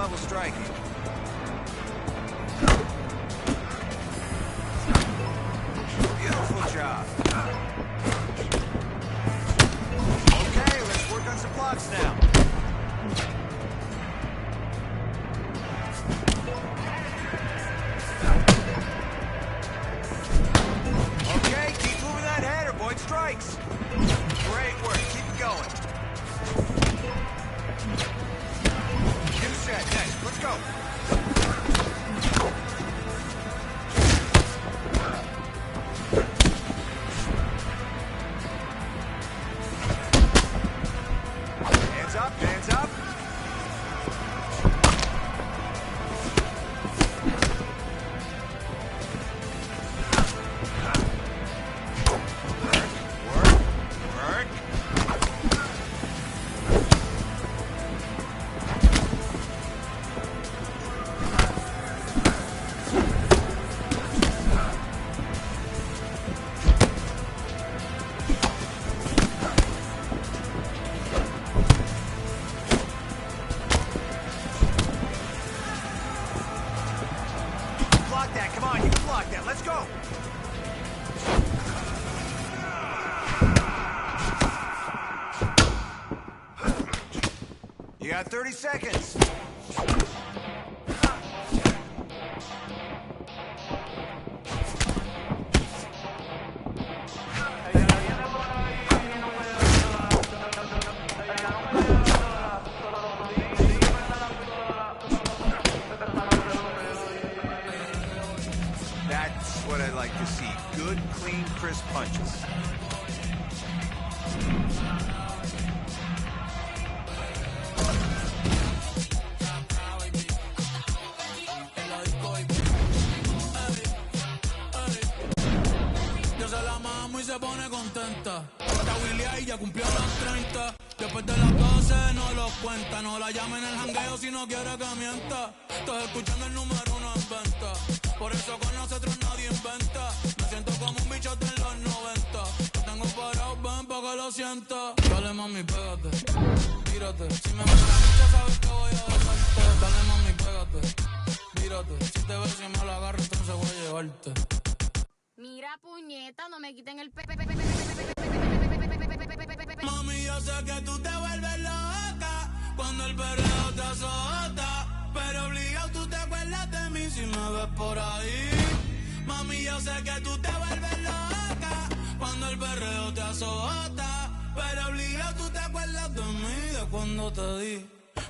level striking. Beautiful job. Okay, let's work on some blocks now. Okay, keep moving that head or Boyd strikes. Great work, keep it going. New set, next, let's go. Hands up, hands up. You got 30 seconds. That's what I like to see. Good, clean, crisp punches. Se pone contenta. Está Willy y ya cumplió los 30. Después de las 12 no los cuenta. No la llamen en el jangueo si no quiere que mienta. Estás escuchando el número 1 en venta. Por eso con nosotros nadie inventa. Me siento como un bicho de los 90. Lo tengo parado, ven pa' que lo sienta. Dale mami, pégate, tírate. Si me metes la noche sabes que voy a besarte. Dale mami, pégate, tírate. Si te ves y me la agarro entonces voy a llevarte. Mira, puñeta, no me quiten el Mami, yo sé que tú te vuelves loca cuando el perreo te azota, pero obligado tú te acuerdas de mí si me ves por ahí. Mami, yo sé que tú te vuelves loca cuando el perreo te azota, pero obligado tú te acuerdas de mí, de cuando te di.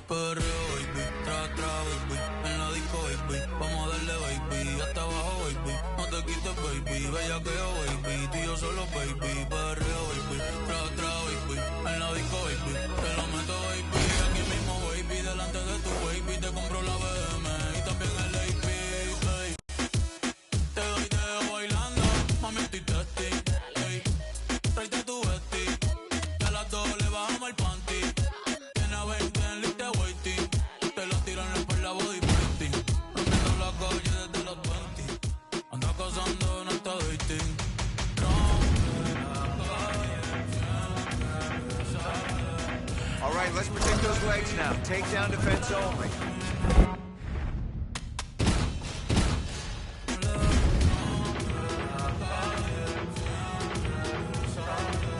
Perreo, baby, tra, baby, en la disco, baby, vamos a darle, baby, hasta abajo, baby, no te quites, baby, bellaqueo, baby, tú y yo solo, baby, perreo, baby, tra, baby, en la disco, baby, te lo meto, baby, aquí mismo, baby, delante de tu baby, te compro la BM y también el AP, hey. Te doy dedo bailando, mami, estoy testing, hey. Tráete tu vesti, que a las 2 le bajamos el panty. Te lo tiran por la body painting. Rompiendo la calle desde los 20. Anda cazando, no está dating. All right, let's protect those legs now. Takedown defense only.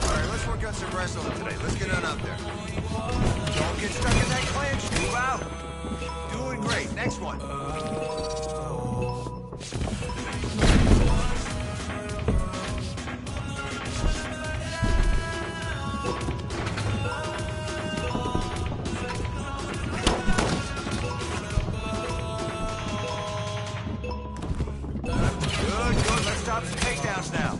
All right, let's work on some wrestling today. Let's get on up there. Don't get stuck in that clinch. Move out. Doing great. Next one. Good. Let's stop some takedowns now.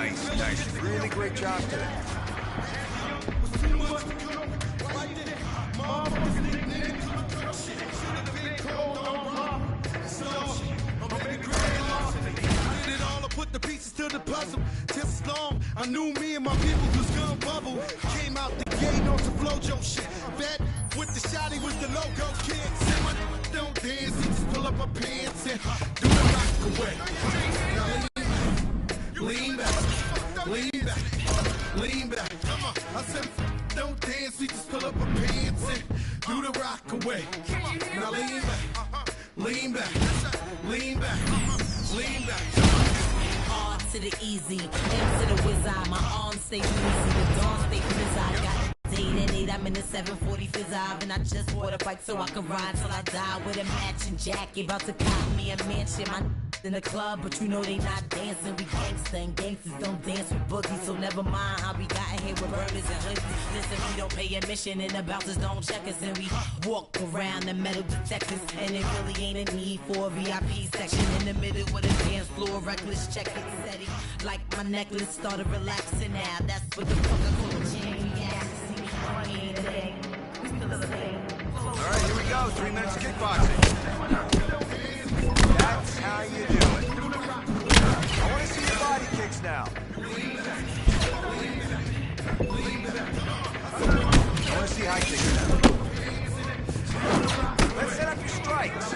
Nice. Really great job today. Put the pieces to the puzzle. Just as long I knew me and my people was gonna bubble. Came out the gate on some flojo shit. Bet with the shotty was the logo kid. Say my nigga don't dance, he just pull up my pants and do the rock away. Lean back, lean back, lean back. Come on, I said don't dance, he just pull up my pants and do the rock away. Now lean back, lean back, lean back, lean back. To the easy, into the wizard. My arms stay easy, the dawn stay fizz. I got day and 8, I'm in the 740 fizz. And I just bought a bike so I can ride till I die with a matching jacket. About to cop me a mansion, my in the club, but you know they not dancing. We gangsta and gangsters don't dance with boogies, so never mind how we got in here with burners and hoodies. Listen, we don't pay admission and the bouncers don't check us, and we walk around the metal detectors, and it really ain't a need for a VIP section in the middle with a dance floor. Reckless check it steady, like my necklace started relaxing now. That's what the fuck I call a chain. All right, here we go. 3 minutes of kickboxing. That's how you do it. I want to see your body kicks now. I want to see high kicks now. Let's set up your strikes.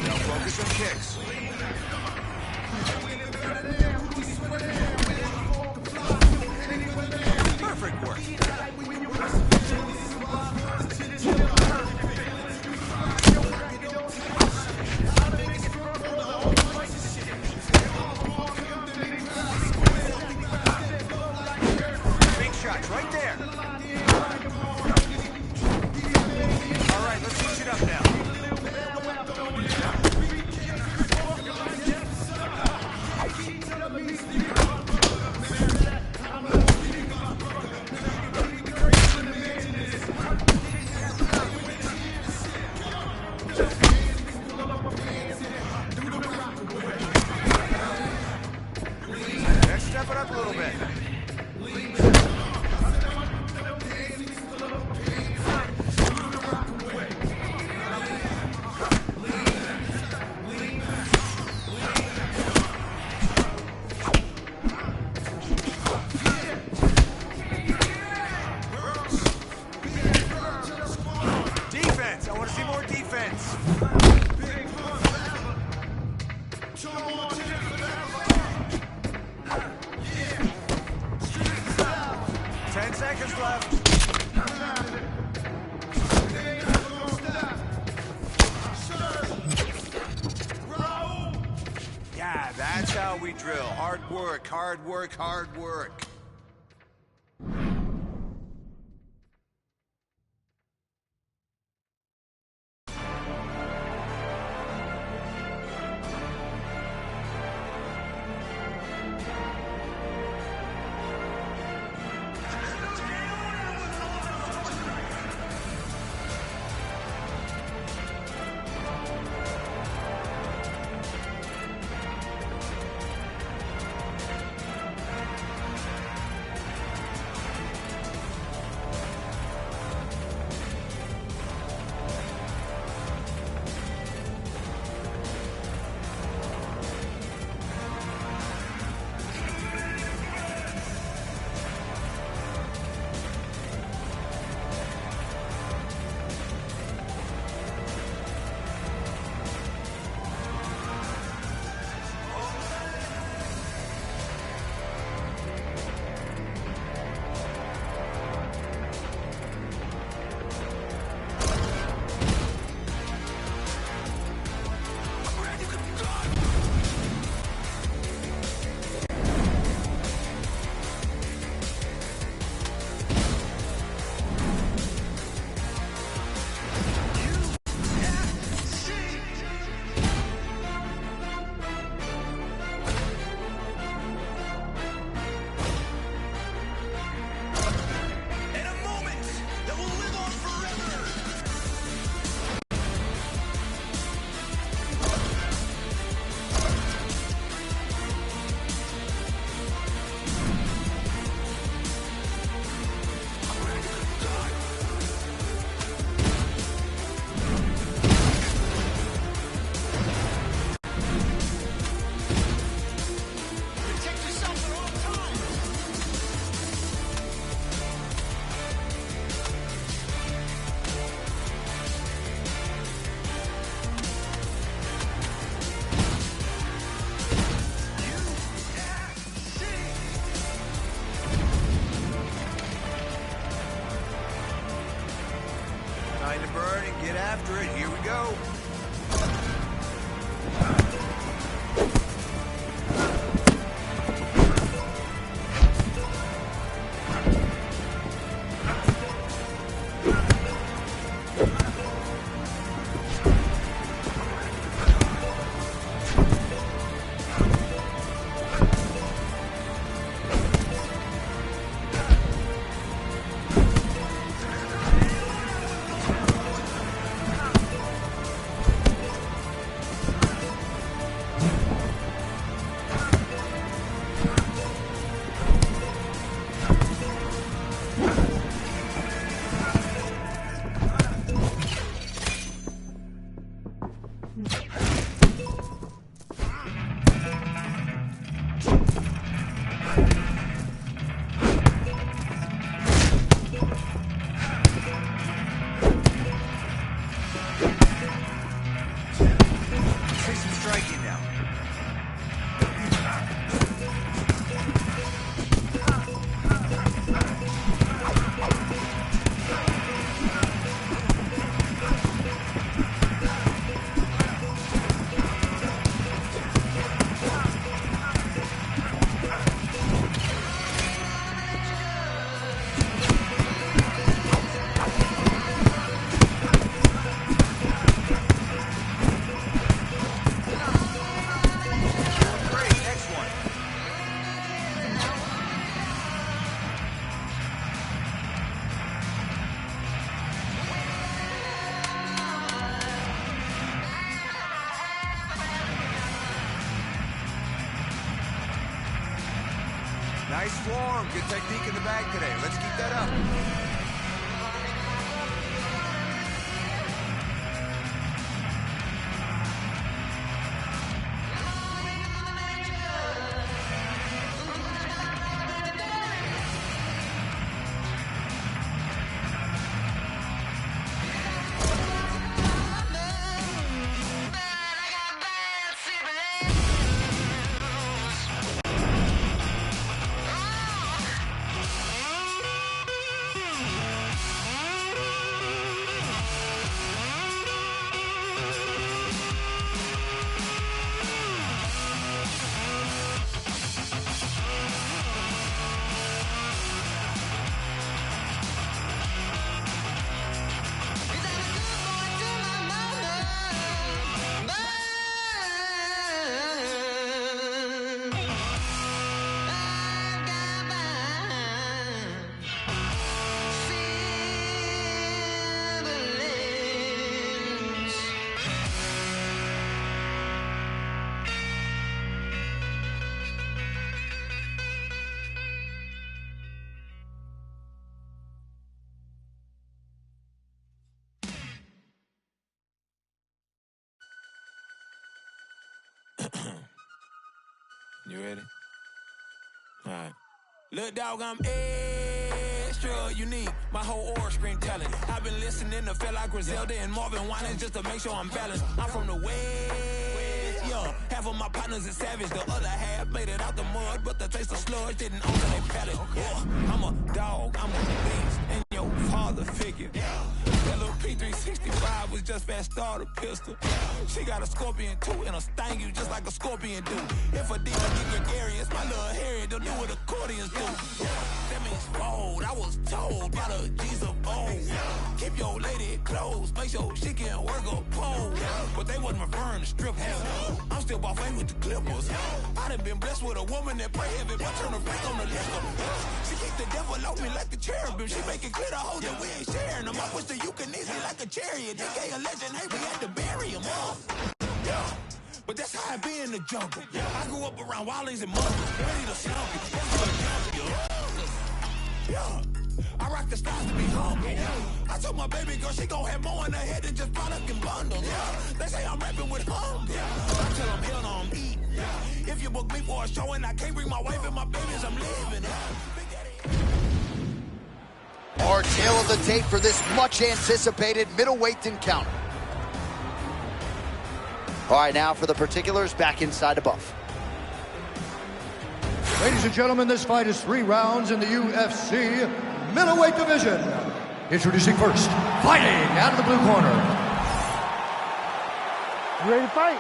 Now focus on kicks. Perfect work. Big shots right there. All right, let's switch it up now. Let's step it up a little bit. Defense. I want to see more defense. 10 seconds left. Yeah, that's how we drill. Hard work, hard work, hard work. after it. Here we go. Nice form. Good technique in the bag today. Let's keep that up. You ready? All right. Look, dog, I'm extra unique. My whole aura scream talent. I've been listening to feel like Griselda and Marvin Winans just to make sure I'm balanced. I'm from the West, yeah. Half of my partners is savage. The other half made it out the mud, but the taste of sludge didn't alter their palate. Yeah. I'm a dog, I'm a beast, and your father figure. That little P365 was just fast starter pistol. She got a scorpion too, and a sting you just like a scorpion do. If a demon get gregarious, my little Harry, they'll do what accordions do. That means bold. I was told by the G's of old. Keep your lady close, make sure she can work a pole. But they wasn't referring to strippers. I'm still buffet with the Clippers. I done been blessed with a woman that pray heavy, but turn her back on the liquor. She keep the devil off me like the cherubim. She make it clear to hold that we ain't sharing them. I push the you can easy like a chariot. They gay a legend, hey, we had to bury him. Yeah. But that's how I be in the jungle. I grew up around wildlings and monkeys, ready to slump it. Yeah. I rock the stars to be humble. I told my baby girl she gon' have more in her head than just product and bundles. They say I'm rapping with hunger. I tell them hell no, I'm eating. If you book me for a show and I can't bring my wife and my babies, I'm leaving. Our tale of the tape for this much anticipated middleweight encounter. All right, now for the particulars, back inside the buff. Ladies and gentlemen, this fight is 3 rounds in the UFC middleweight division. Introducing first, fighting out of the blue corner, You ready to fight?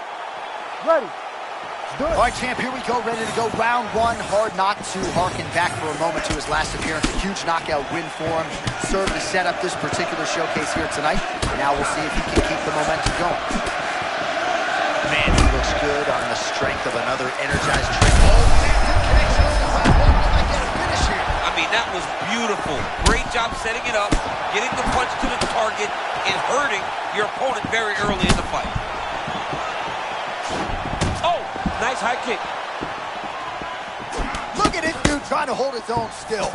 Ready. All right, champ, here we go, ready to go. Round one. Hard not to harken back for a moment to his last appearance. A huge knockout win for him. Served to set up this particular showcase here tonight. Now we'll see if he can keep the momentum going. Man, he looks good on the strength of another energized trick. Oh, man, connection. I get a finish here. I mean, that was beautiful. Great job setting it up, getting the punch to the target, and hurting your opponent very early in the fight. Oh, nice high kick. Look at it, dude, trying to hold his own still.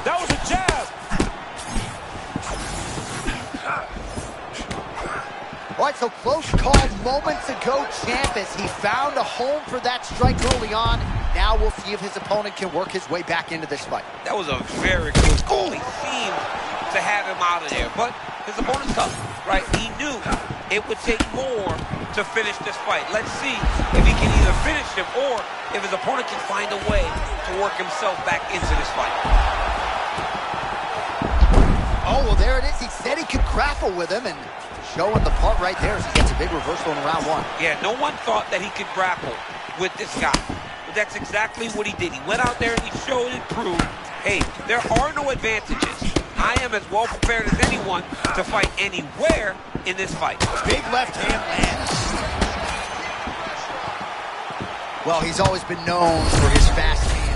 That was a jab. All right, so close call moments ago, champ, as he found a home for that strike early on. Now we'll see if his opponent can work his way back into this fight. That was a very good goal. He seemed to have him out of there, but his opponent's tough, right? He knew it would take more to finish this fight. Let's see if he can either finish him or if his opponent can find a way to work himself back into this fight. Oh, well, there it is. He said he could grapple with him, and showing the part right there as he gets a big reversal in round one. Yeah, no one thought that he could grapple with this guy. But that's exactly what he did. He went out there and he showed and proved, hey, there are no advantages. I am as well prepared as anyone to fight anywhere in this fight. Big left hand lands. Well, he's always been known for his fast hands.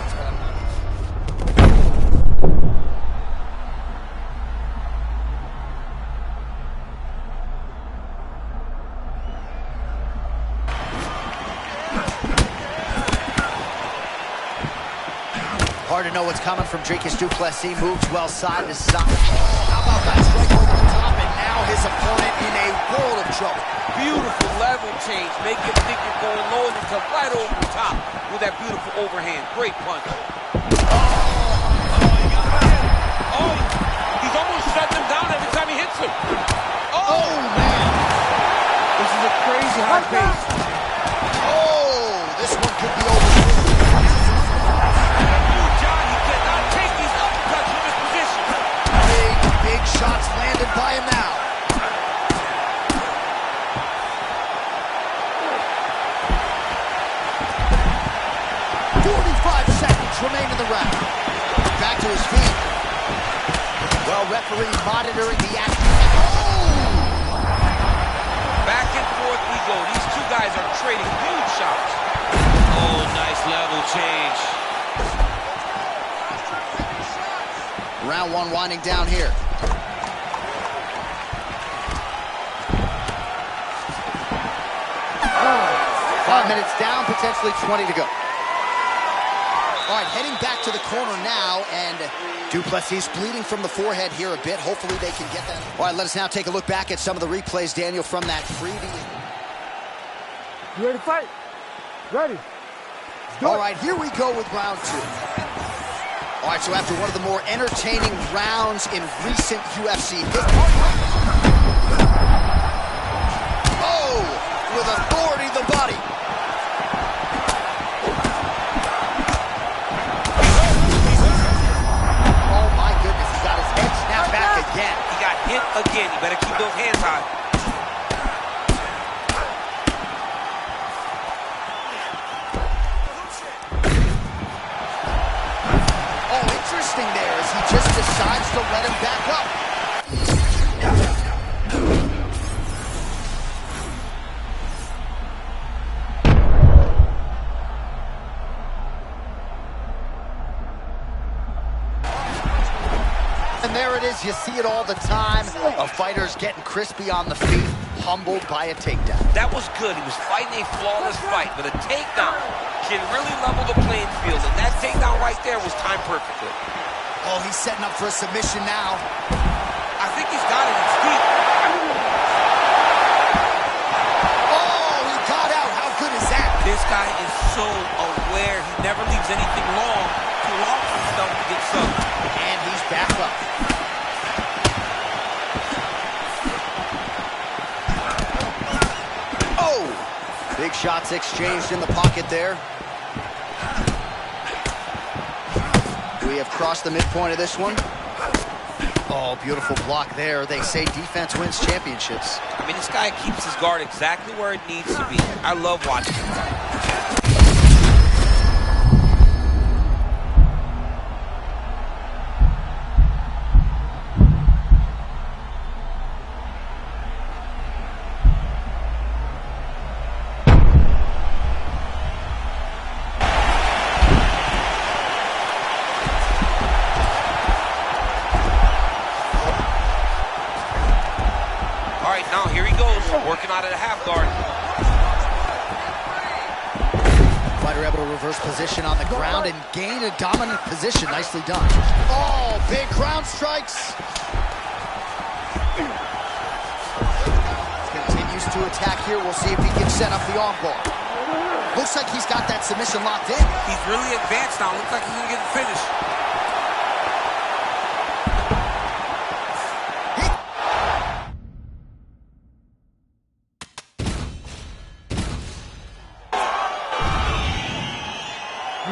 Hard to know what's coming from Dricus Du Plessis. Moves well side to side. How about that strike over the top? And now his opponent in a world of trouble. Beautiful level change. Make him think you're going low and come right over the top with that beautiful overhand. Great punch. Oh, he's almost shutting him down every time he hits him. Oh, man. This is a crazy high pace. Oh, this one could be over. Big shots landed by him now. Remain in the round. Back to his feet. Well, referee monitoring the action. Oh! Back and forth we go. These two guys are trading huge shots. Oh, nice level change. Round one winding down here. Oh. 5 minutes down, potentially 20 to go. All right, heading back to the corner now, and Du Plessis bleeding from the forehead here a bit. Hopefully they can get that. All right, let us now take a look back at some of the replays, Daniel, from that previous. You ready to fight? Ready. All right, here we go with round two. All right, so after one of the more entertaining rounds in recent UFC history. Oh, with authority to the body. Again. He got hit again. You better keep those hands high. Oh, interesting there as he just decides to let him back up. And there it is, you see it all the time. A fighter's getting crispy on the feet, humbled by a takedown. That was good. He was fighting a flawless fight, but a takedown can really level the playing field, and that takedown right there was timed perfectly. Oh, he's setting up for a submission now. I think he's got it. It's deep. Oh, he got out. How good is that? This guy is so aware. He never leaves anything long to allow himself to get sucked. And he's back up. Oh! Big shots exchanged in the pocket there. We have crossed the midpoint of this one. Oh, beautiful block there. They say defense wins championships. I mean, this guy keeps his guard exactly where it needs to be. I love watching him. Now here he goes, working out of the half guard. Fighter able to reverse position on the ground and gain a dominant position. Nicely done. Oh, big ground strikes. Continues to attack here. We'll see if he can set up the armbar. Looks like he's got that submission locked in. He's really advanced now. Looks like he's gonna get the finish.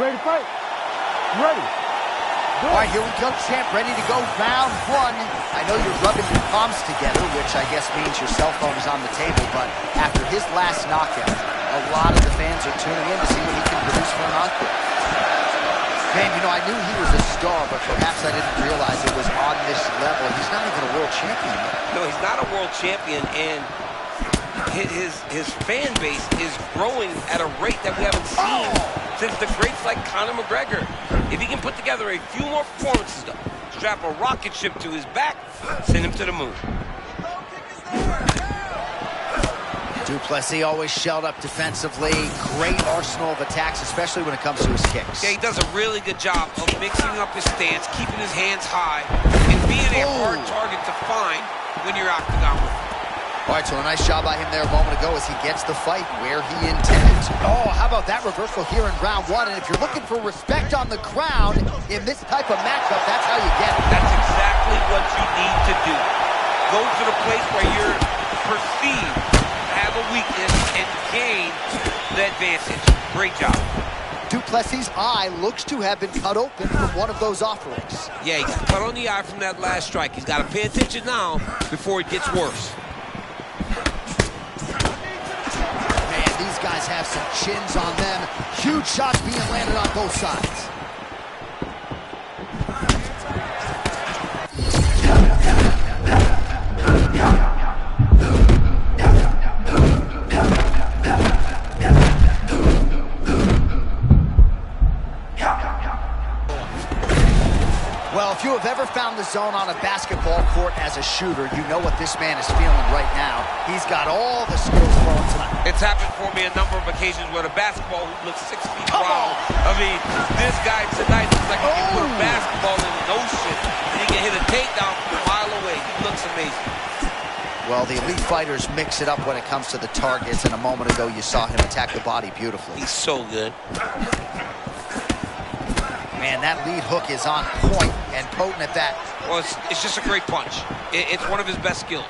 Ready to fight? Ready. All right, here we go, champ. Ready to go, round one. I know you're rubbing your palms together, which I guess means your cell phone is on the table, but after his last knockout, a lot of the fans are tuning in to see what he can produce for an encore. Man, you know, I knew he was a star, but perhaps I didn't realize it was on this level. He's not even a world champion yet. No, he's not a world champion, and his fan base is growing at a rate that we haven't seen since the greats like Conor McGregor. If he can put together a few more performances, though, strap a rocket ship to his back, send him to the moon. Du Plessis always shelled up defensively. Great arsenal of attacks, especially when it comes to his kicks. Yeah, he does a really good job of mixing up his stance, keeping his hands high, and being a hard target to find when you're octagon with him. All right, so a nice job by him there a moment ago as he gets the fight where he intended. Oh, how about that reversal here in round one? And if you're looking for respect on the ground in this type of matchup, that's how you get it. That's exactly what you need to do. Go to the place where you're perceived to have a weakness and gain the advantage. Great job. Du Plessis' eye looks to have been cut open from one of those offerings. Yeah, he got cut on the eye from that last strike. He's got to pay attention now before it gets worse. These guys have some chins on them. Huge shots being landed on both sides. Well, if you have ever found the zone on a basketball court as a shooter, you know what this man is feeling right now. He's got all the skills flowing tonight. It's happened for me a number of occasions where the basketball hoop looks 6 feet wide. I mean, this guy tonight looks like he can put a basketball in an ocean and he can hit a takedown from a mile away. He looks amazing. Well, the elite fighters mix it up when it comes to the targets, and a moment ago you saw him attack the body beautifully. He's so good. Man, that lead hook is on point and potent at that. Well, it's just a great punch. It's one of his best skills.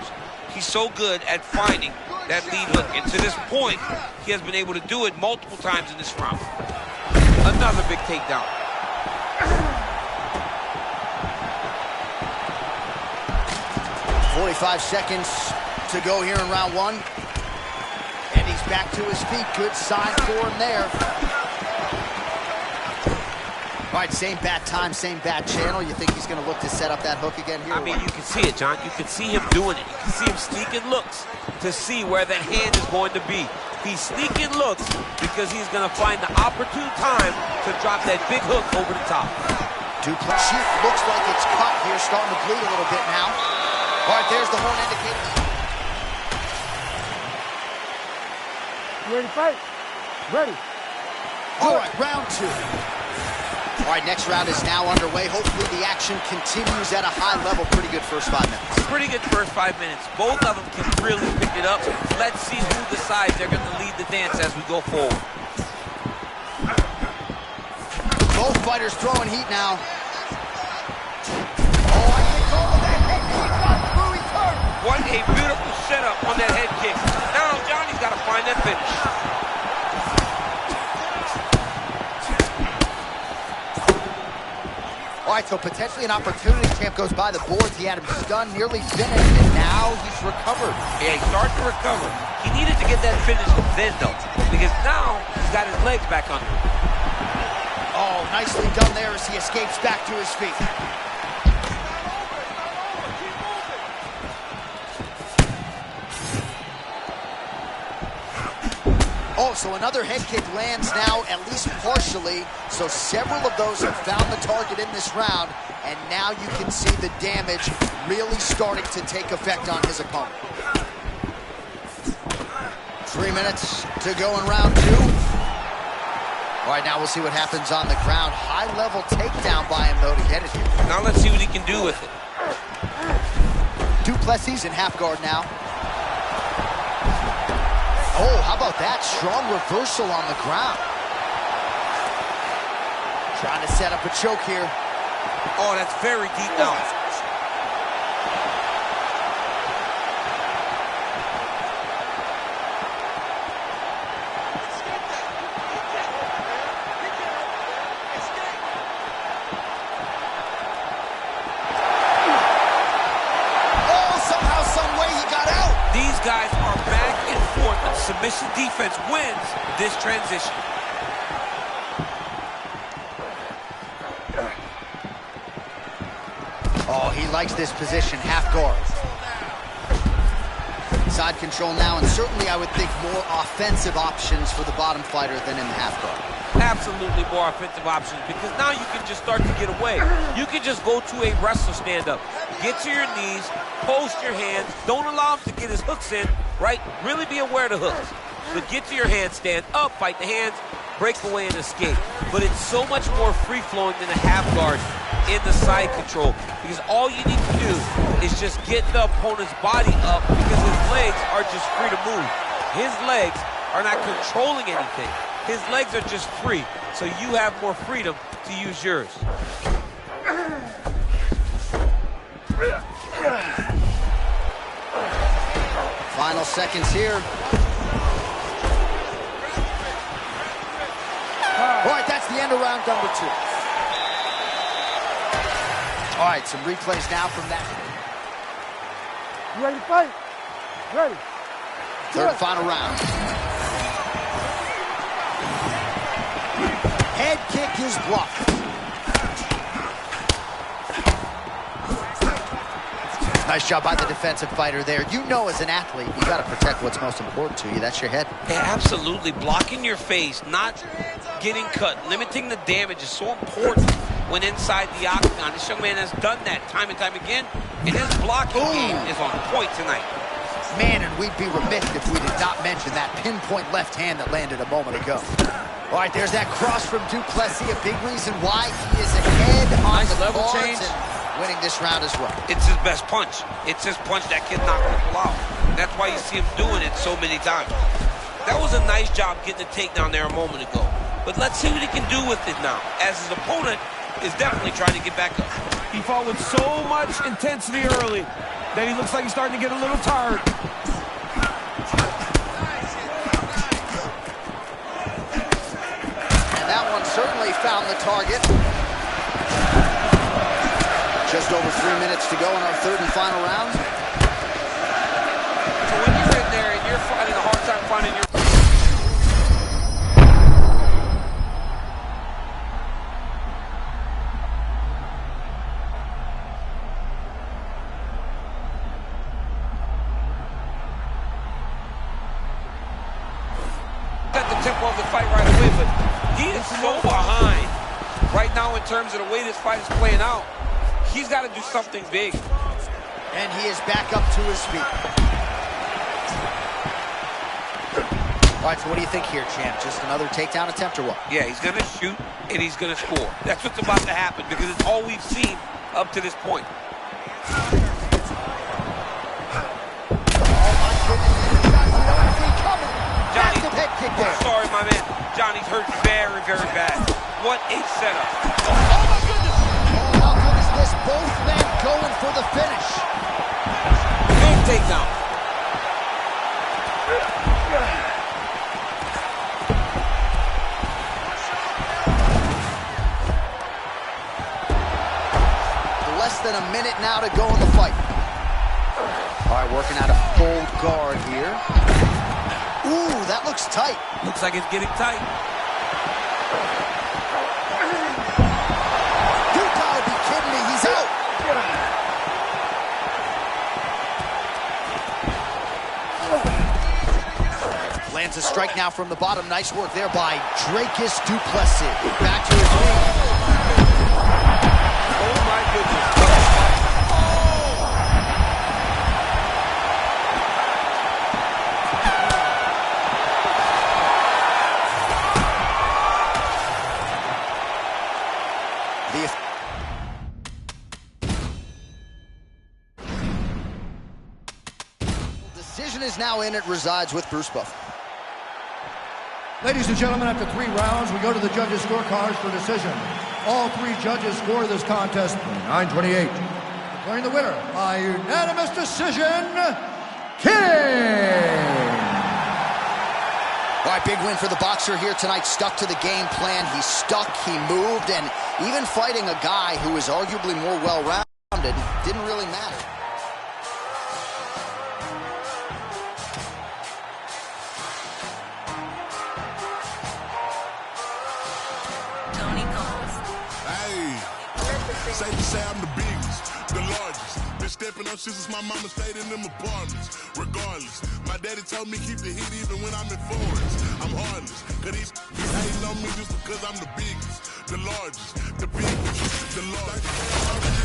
He's so good at finding that lead hook, and to this point, he has been able to do it multiple times in this round. Another big takedown. 45 seconds to go here in round one. And he's back to his feet. Good sign for him there. All right, same bat time, same bat channel. You think he's going to look to set up that hook again here? I mean, you can see it, John. You can see him doing it. You can see him sneaking looks to see where that hand is going to be. He's sneaking looks because he's going to find the opportune time to drop that big hook over the top. Du Plessis looks like it's cut here, starting to bleed a little bit now. All right, there's the horn indicator. You ready to fight? Ready. All right, round two. All right, next round is now underway. Hopefully the action continues at a high level. Pretty good first 5 minutes. Pretty good first 5 minutes. Both of them can really pick it up. Let's see who decides they're going to lead the dance as we go forward. Both fighters throwing heat now. Oh, I think all of that head kick got through. He turned. What a beautiful setup on that head kick. Now Johnny's got to find that finish. All right, so potentially an opportunity. Champ goes by the boards. He had him stunned, nearly finished, and now he's recovered. Yeah, he started to recover. He needed to get that finish then, though, because now he's got his legs back under him. Oh, nicely done there as he escapes back to his feet. Oh, so another head kick lands now, at least partially. So several of those have found the target in this round, and now you can see the damage really starting to take effect on his opponent. 3 minutes to go in round 2. All right, now we'll see what happens on the ground. High-level takedown by him, though, to get it here. Now let's see what he can do with it. Du Plessis in half guard now. Oh, how about that? Strong reversal on the ground. Trying to set up a choke here. Oh, that's very deep now. Guys are back and forth, and submission defense wins this transition. Oh, he likes this position, half guard. Side control now, and certainly I would think more offensive options for the bottom fighter than in the half guard. Absolutely more offensive options, because now you can just start to get away. You can just go to a wrestler stand-up, get to your knees, post your hands, don't allow him to get his hooks in, right? Really be aware of the hooks. But get to your hands, stand up, fight the hands, break away and escape. But it's so much more free-flowing than a half guard in the side control, because all you need to do is just get the opponent's body up, because his legs are just free to move. His legs are not controlling anything. His legs are just free, so you have more freedom to use yours. Final seconds here. All right, that's the end of round number 2. All right, some replays now from that. You ready to fight? Ready. Third and final round. Head kick is blocked. Nice job by the defensive fighter there. You know, as an athlete, you got to protect what's most important to you. That's your head. Yeah, absolutely. Blocking your face, not getting cut, limiting the damage is so important when inside the octagon. This young man has done that time and time again, and his blocking game is on point tonight. Man, and we'd be remiss if we did not mention that pinpoint left hand that landed a moment ago. All right, there's that cross from Du Plessis, a big reason why he is ahead on the level cards change. and winning this round as well. It's his best punch. It's his punch that can knock people out. That's why you see him doing it so many times. That was a nice job getting the takedown there a moment ago. But let's see what he can do with it now, as his opponent is definitely trying to get back up. He fought with so much intensity early that he looks like he's starting to get a little tired. And that one certainly found the target. Just over 3 minutes to go in our third and final round. So when you're in there and you're finding a hard time finding your... Got the tempo of the fight right away, but he is so behind right now in terms of the way this fight is playing out. He's got to do something big. And he is back up to his feet. All right, so what do you think here, champ? Just another takedown attempt or what? Yeah, he's going to shoot and he's going to score. That's what's about to happen, because it's all we've seen up to this point. Johnny, head kick there. Sorry, my man. Johnny's hurt very, very bad. What a setup. Oh, my goodness. Oh, how good is this? Both men going for the finish. Big takedown. than a minute now to go in the fight. All right, working out a full guard here. Ooh, that looks tight. Looks like it's getting tight. You gotta be kidding me, he's out. Lands a strike now from the bottom. Nice work there by Dricus Du Plessis. Back to his feet. Oh my goodness. The decision is now in. It resides with Bruce Buffer. Ladies and gentlemen, after 3 rounds, we go to the judges' scorecards for decision. All 3 judges score this contest 29-28. Declaring the winner by unanimous decision, King! All right, big win for the boxer here tonight. Stuck to the game plan. He stuck, he moved, and even fighting a guy who is arguably more well-rounded didn't really matter. Safe to say I'm the biggest, the largest. Been stepping up since my mama stayed in them apartments. Regardless, my daddy told me keep the heat even when I'm in foreigns. I'm heartless, cause these hating on me just because I'm the biggest, the largest, the biggest, the largest.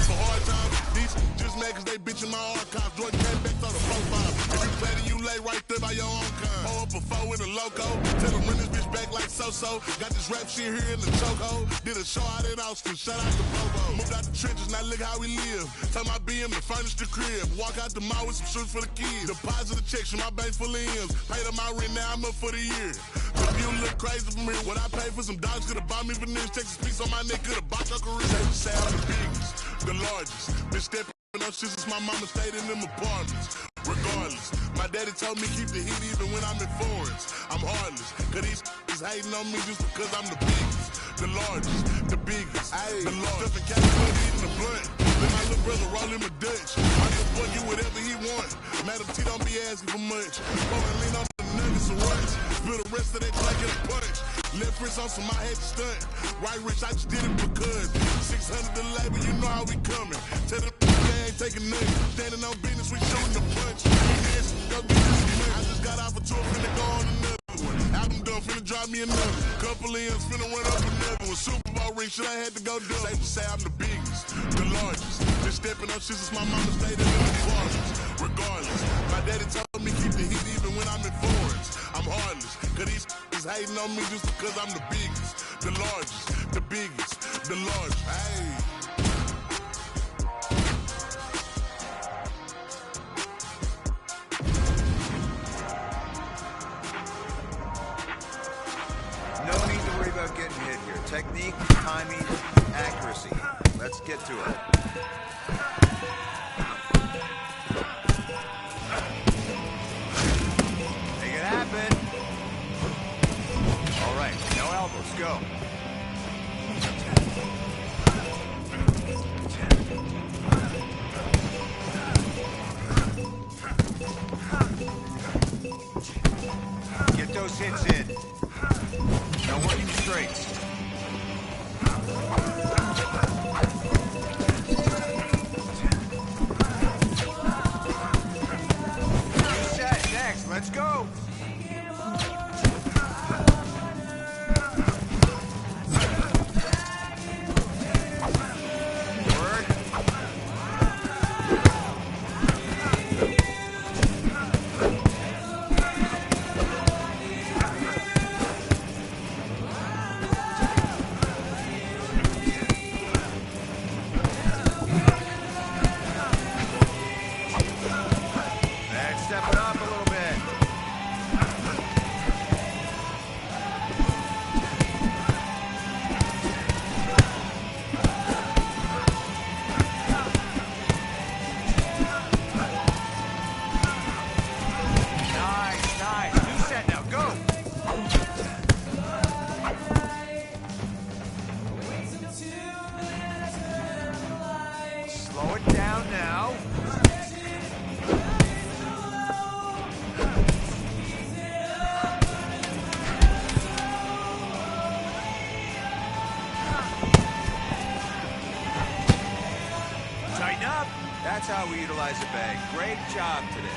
For hard times, these just mad cause they bitching my archives. Jordan came back on the profile. If you play then you lay right there by your own kind. Pull up a 4 in a loco, tell them run this bitch back like so-so. Got this rap shit here in the chokehold. Did a show out in Austin, shout out to Bobo. Moved out the trenches, now look how we live. Tell my BM to furnish the crib. Walk out the mall with some shoes for the kids. Deposit the checks from my bank full of M's. Paid up my rent, now I'm up for the year. The view look crazy from here. What I paid for some dogs could've bought me veneers. Texas piece on my neck could've bought your career. Safe to say I'm the biggest, the largest. Been stepping up since my mama stayed in them apartments. Regardless, my daddy told me keep the heat even when I'm in foreigns. I'm heartless, cause these is hating on me just because I'm the biggest, the largest, the biggest, the largest. Stuffing cat foot eating the blunt. Then my little brother roll him a Dutch. My little boy get whatever he want. Madam T don't be asking for much. Go and lean on the nuggets and runs. Spill the rest of that track in a punch. Left wrist on some, I had to stunt. Right wrist, I just did it because 600 the label, you know how we coming. Tell the they ain't taking nothing. Standing on business, we shooting the punch. Go get this money. I just got off a tour, finna go on another one. Album done, finna drop me another. Couple M's, finna run up another one. Super Bowl ring, shit, I had to go do. Safe to say I'm the biggest, the largest. Been stepping up since my mama stayed in the apartments. Regardless, my daddy told me keep the heat even when I'm in foreigns. I'm heartless, cause these is hating on me just because I'm the biggest, the largest, the biggest, the largest. Hey. No need to worry about getting hit here. Technique, timing, accuracy. Let's get to it. Make it happen. All right, no elbows, go. Get those hits in. No working straights. You set. Next, let's go. That's how we utilize the bag. Great job today.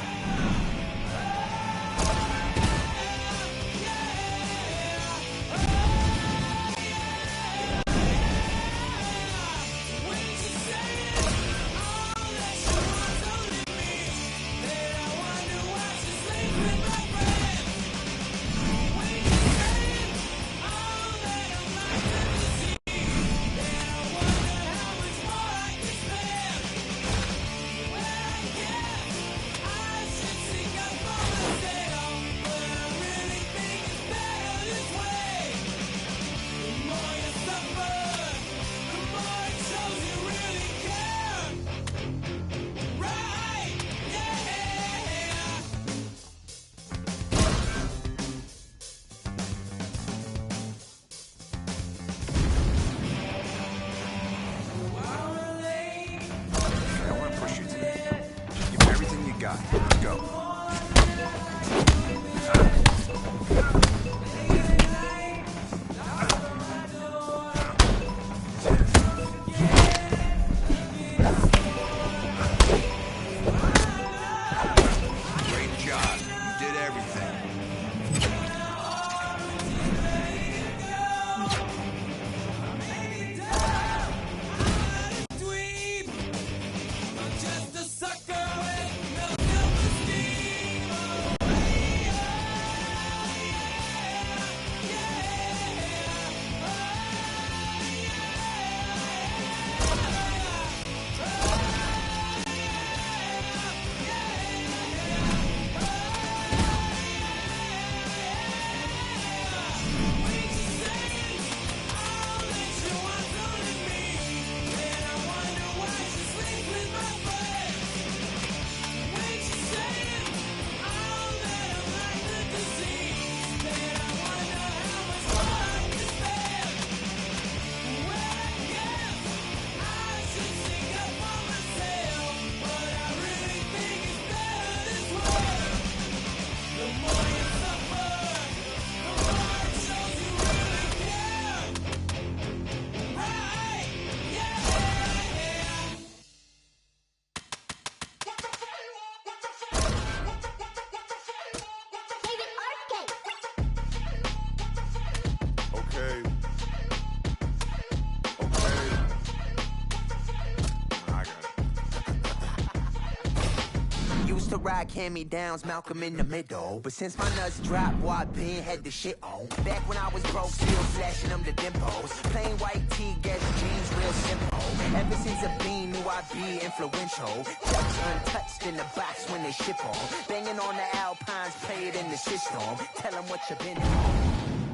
Used to ride hand-me-downs, Malcolm in the middle. But since my nuts dropped, boy, I been had the shit on. Back when I was broke, still flashing them the dimples. Plain white tee, get jeans, real simple. Ever since a bean, knew I'd be influential. Chucks untouched in the box when they ship on. Banging on the Alpines, play it in the system. Tell them what you been doing.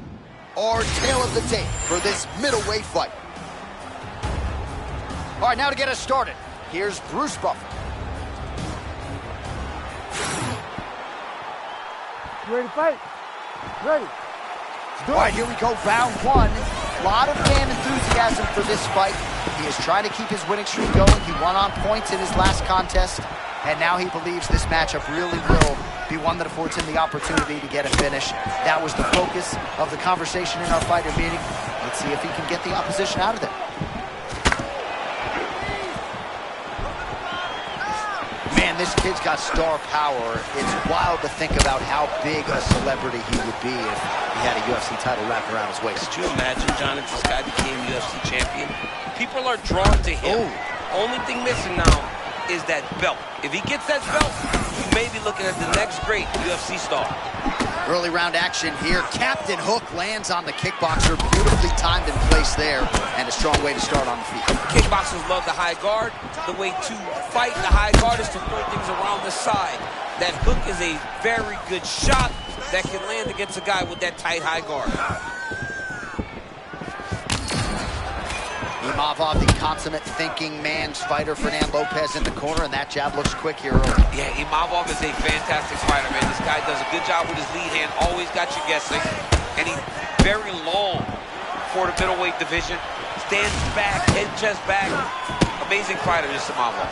Our tail of the tape for this middleweight fight. All right, now to get us started, here's Bruce Buffer. You ready to fight? Ready. All right, here we go, round one. A lot of fan enthusiasm for this fight. He is trying to keep his winning streak going. He won on points in his last contest, and now he believes this matchup really will be one that affords him the opportunity to get a finish. That was the focus of the conversation in our fighter meeting. Let's see if he can get the opposition out of there. Man, this kid's got star power. It's wild to think about how big a celebrity he would be if he had a UFC title wrapped around his waist. Could you imagine, John, if this guy became UFC champion? People are drawn to him. Ooh. Only thing missing now is that belt. If he gets that belt, you may be looking at the next great UFC star. Early round action here. Captain Hook lands on the kickboxer. Beautifully timed and placed there, and a strong way to start on the feet. Kickboxers love the high guard. The way to fight the high guard is to throw things around the side. That hook is a very good shot that can land against a guy with that tight high guard. Imavov, the consummate thinking man's fighter. Fernand Lopez in the corner, and that jab looks quick here early. Yeah, Imavov is a fantastic fighter, man. This guy does a good job with his lead hand, always got you guessing. And he's very long for the middleweight division. Stands back, head, chest back. Amazing fighter, this Imavov.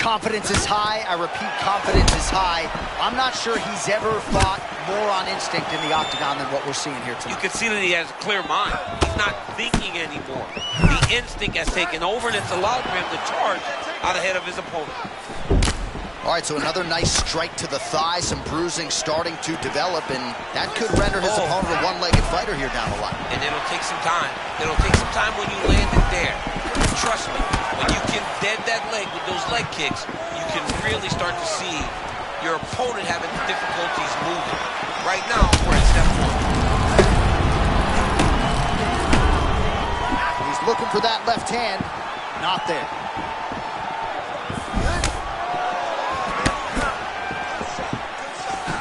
Confidence is high. I repeat, confidence is high. I'm not sure he's ever fought more on instinct in the octagon than what we're seeing here tonight. You can see that he has a clear mind. He's not thinking anymore. The instinct has taken over, and it's allowed for him to charge out ahead of his opponent. All right, so another nice strike to the thigh, some bruising starting to develop, and that could render his opponent a one-legged fighter here down the line. And it'll take some time. It'll take some time when you land it there. Trust me, when you can dead that leg with those leg kicks, you can really start to see your opponent having difficulties moving. Right now, we're at step one. He's looking for that left hand, not there.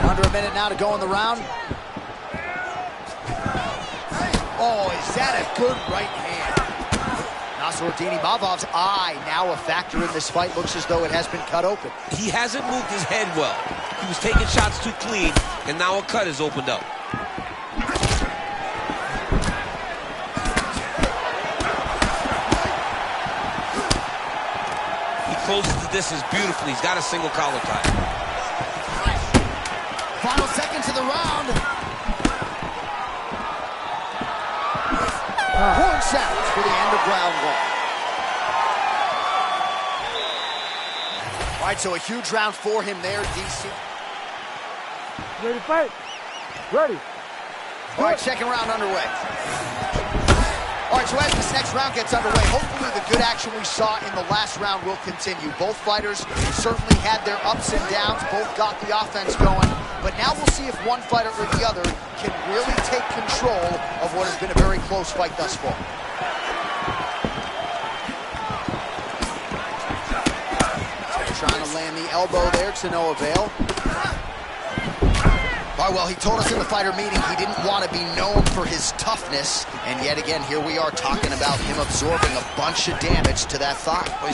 Under a minute now to go in the round. Oh, is that a good right hand? Nassourdine Imavov's eye now a factor in this fight. Looks as though it has been cut open. He hasn't moved his head well. He was taking shots too clean, and now a cut has opened up. He closes the distance beautifully. He's got a single collar tie. Final seconds of the round. Horn sounds for the end of round one. All right, so a huge round for him there, DC. Ready to fight? Ready. All right, second round underway. All right, so as this next round gets underway, hopefully the good action we saw in the last round will continue. Both fighters certainly had their ups and downs, both got the offense going, but now we'll see if one fighter or the other can really take control of what has been a very close fight thus far. Trying to land the elbow there to no avail. All right, well, he told us in the fighter meeting he didn't want to be known for his toughness, and yet again, here we are talking about him absorbing a bunch of damage to that thigh.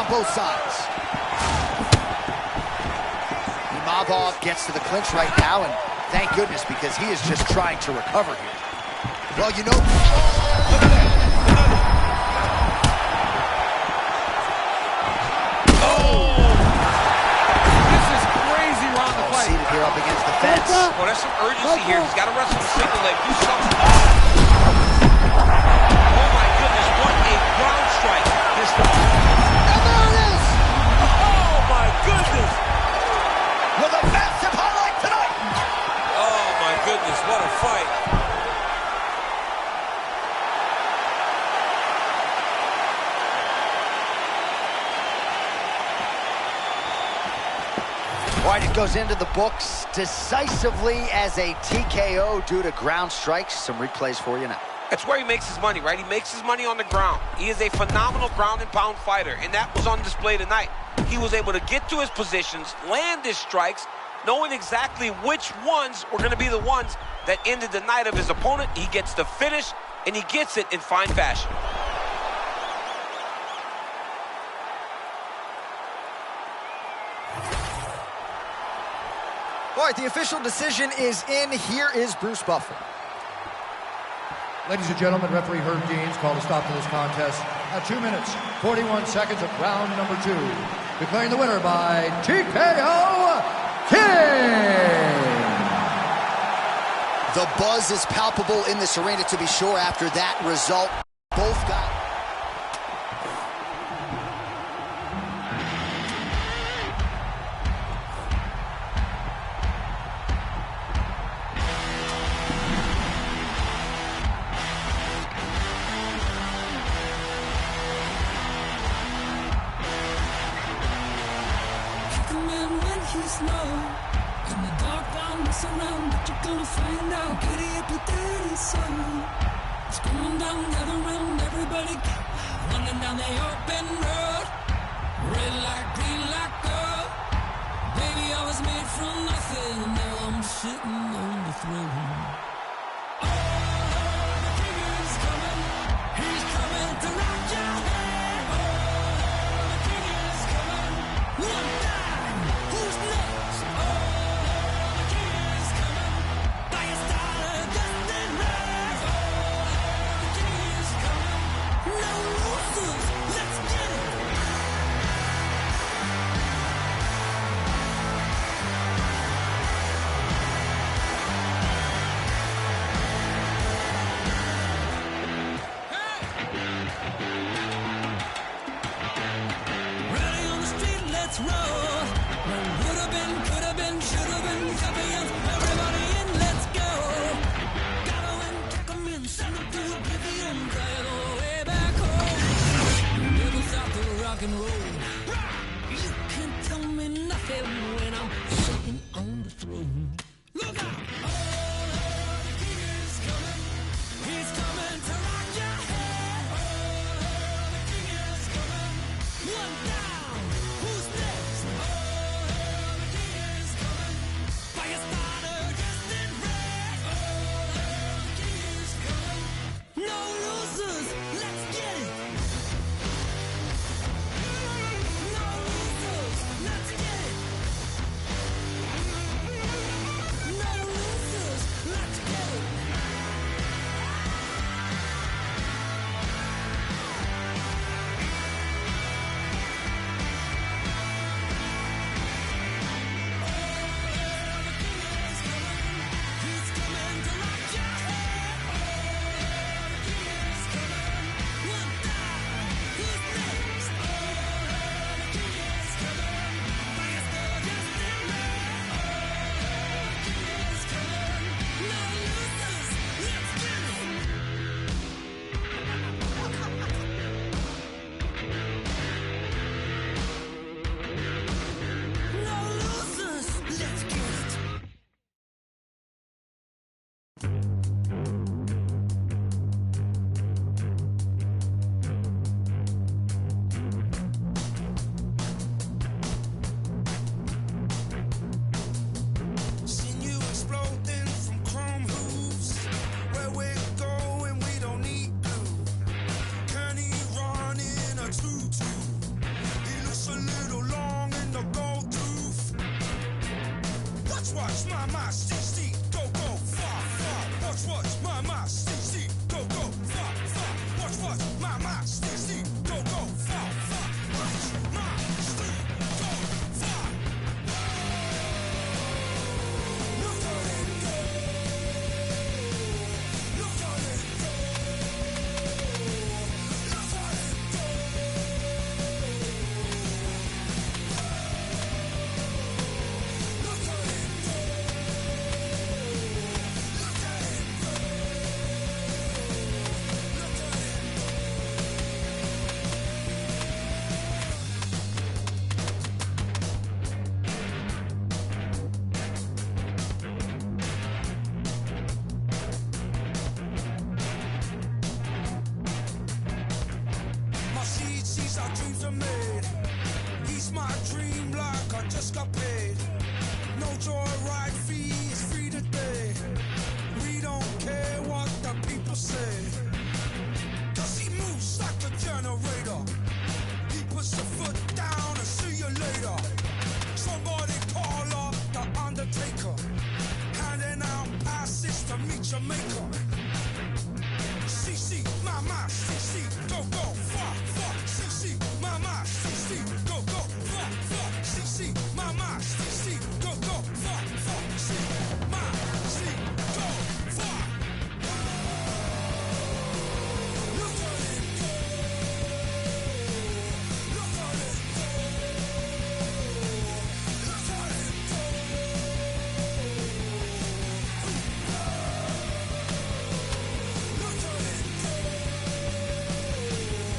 Both sides. Imavov gets to the clinch right now, and thank goodness, because he is just trying to recover here. Well, you know... This is crazy round the fight. Seated here up against the fence. Well, there's some urgency here. He's got to wrestle the single leg. Do something. Oh, my goodness. What a ground strike. This one. Goodness! With a massive highlight tonight! Oh my goodness, what a fight! All right, it goes into the books decisively as a TKO due to ground strikes. Some replays for you now. That's where he makes his money, right? He makes his money on the ground. He is a phenomenal ground and pound fighter, and that was on display tonight. He was able to get to his positions, land his strikes, knowing exactly which ones were going to be the ones that ended the night of his opponent. He gets the finish, and he gets it in fine fashion. All right, the official decision is in. Here is Bruce Buffer. Ladies and gentlemen, referee Herb Deans called a stop to this contest at 2 minutes, 41 seconds of round number 2. Declaring the winner by TKO, King! The buzz is palpable in this arena, to be sure, after that result. Both got... He's low in the dark, darkness around, but you're gonna find out. Giddy up your dirty soul. It's going down, gather round, everybody running down the open road. for nothing. Now I'm sitting on the throne. Oh, the king is coming. He's coming to rock your head. Oh, the king is coming. One time, who's next? Oh, the king is coming. By a star just in red. Oh, the king is coming. No losers, let's get it. Ready on the street, let's roll. No would've been, could've been, should've been, champions. Everybody in, let's go. Gotta win, kick 'em in, send 'em to oblivion. Flying all the way back home. Never stop to rock and roll. You can't tell me nothing when I'm sitting on the throne. Look out! Oh, the king is coming. He's coming to rock your head. Oh, the king is coming. One down. Who's next? Oh, the king is coming. Fire starter just in red. Oh, the king is coming. No losers. Let's get it. No losers. Let's get it. No losers. Let's get it. He's coming to rock your head. Oh, the king is coming. One down. Who's next? Oh, the king is coming. Fire star just in red. Oh, the king is coming. No losers. Let's get it. No losers. Let's get it. Seen you exploding from chrome hooves. Where we're going, we don't need blue. Kenny running a tutu. He looks a little long in the gold tooth. Watch, my, see, go, far, far. Watch, my, see, go, far, far. Watch, my, see, go, far, far. Watch, my, see, go, far. Look at it go. Look at it go. Look at it go. Look at it go. Look at it go. Look at it. My seeds, our dreams are made. He's my dream like I just got paid. No joyride fee is free today. We don't care what the people say. Cause he moves like a generator. He puts the foot down and see you later. Somebody call up the Undertaker. Handing out passes to meet your maker. CC, my, CC, go, far, far. CC, my, CC, go, far, far. CC, my, CC, go, far, far. CC, my, CC, go, far. Look at it go. Look at it go. Look at it go. Look at it go.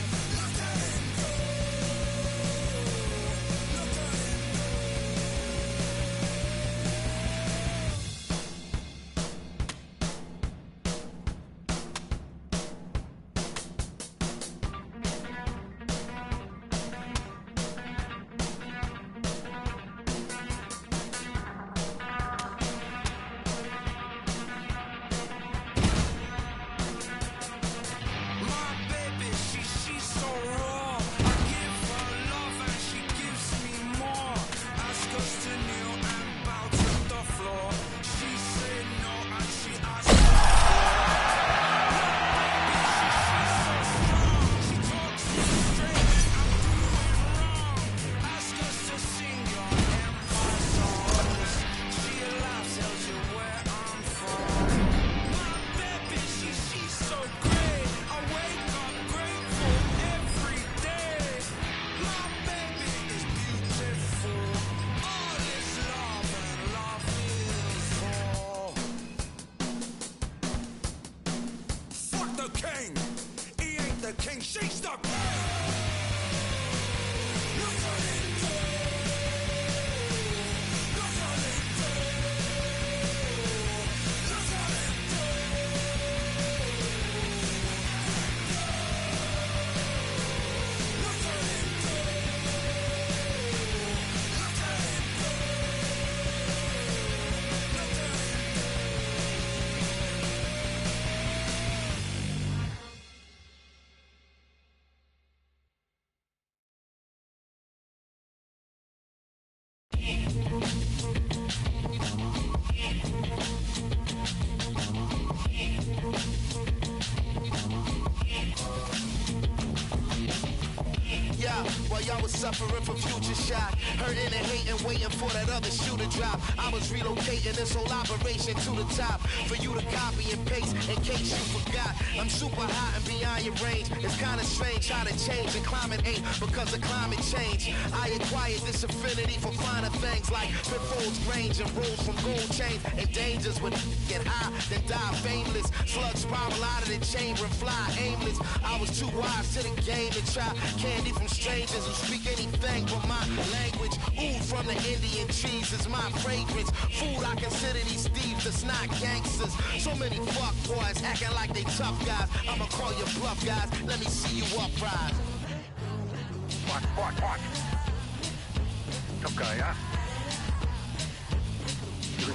King shakes the while y'all was suffering from future shock, hurting and hating, waiting for that other shoe to drop. I was relocating this whole operation to the top for you to copy and paste in case you forgot. I'm super hot and beyond your range. It's kind of strange how to change, and climate ain't because of climate change. I acquired this affinity for finer things like pitfalls, range, and rules from gold chains, and dangers when get high, then die fameless. Slugs spiral out of the chamber and fly aimless. I was too wise to the game to try candy from strangers who speak anything but my language. Oud from the Indian trees is my fragrance. Food, I consider these thieves that's not gangsters. So many fuck boys acting like they tough guys. I'ma call you bluff guys. Let me see you uprise. What? Tough guy, huh? You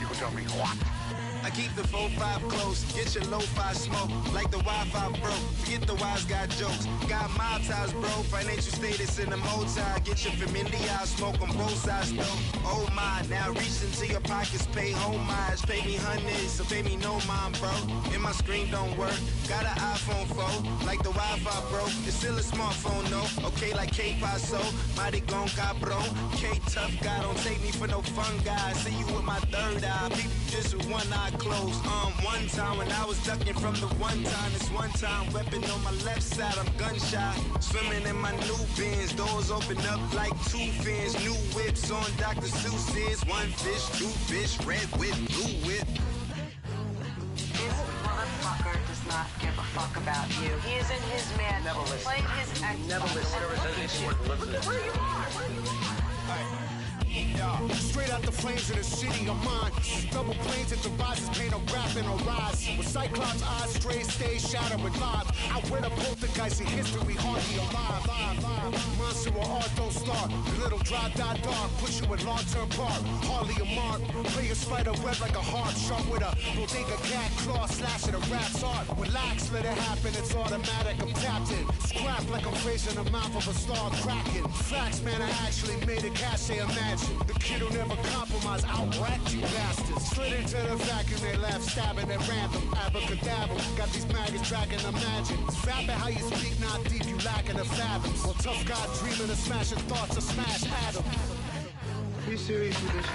can tell me what? I keep the 4-5 close, get your lo-fi smoke, like the Wi-Fi broke, forget the wise guy jokes, got mob ties bro, financial status in the multi, get your familiar, smoke on both sides though, oh my, now reach into your pockets, pay homage, pay me hundreds, so pay me no mind bro, and my screen don't work, got an iPhone 4, like the Wi-Fi broke, it's still a smartphone no, okay like K-Paso, mighty gon' cabron, K-Tough guy, don't take me for no fun guy, see you with my third eye, people just with one eye closed. One time when I was ducking from the one time, this one time weapon on my left side, I'm gunshot. Swimming in my new bins, doors open up like two fins. New whips on Dr. Seuss's. One fish, two fish, red whip, blue whip. This motherfucker does not give a fuck about you. He is in his man. Never listen. Playing his Xbox. Never listen. Never says anything worth listening. Where you are. Yeah. Straight out the flames of the city of mine. Double planes at the rises, paint a rap and a rise. With Cyclops eyes, straight stage shadow with live. I wear the poltergeist in history, hardly alive. Monster or art don't start. The little dry dot dark, push you in long-term park. Hardly a mark. Play a spider web like a hard shark with a bodega cat claw slashing a rat's heart. Relax, let it happen, it's automatic. I'm tapped in. Scrap like I'm raising the mouth of a star cracking. Facts, man, I actually made a cache, imagine. The kid who never compromise, outracked you bastards. Slid into the vacuum, they laugh, stabbing at random. Abracadabra, got these maggots tracking imagine. It's vapid how you speak, not deep, you lacking the fathoms. Well, tough guy dreaming of smashing thoughts of smash atoms. Are you serious with this?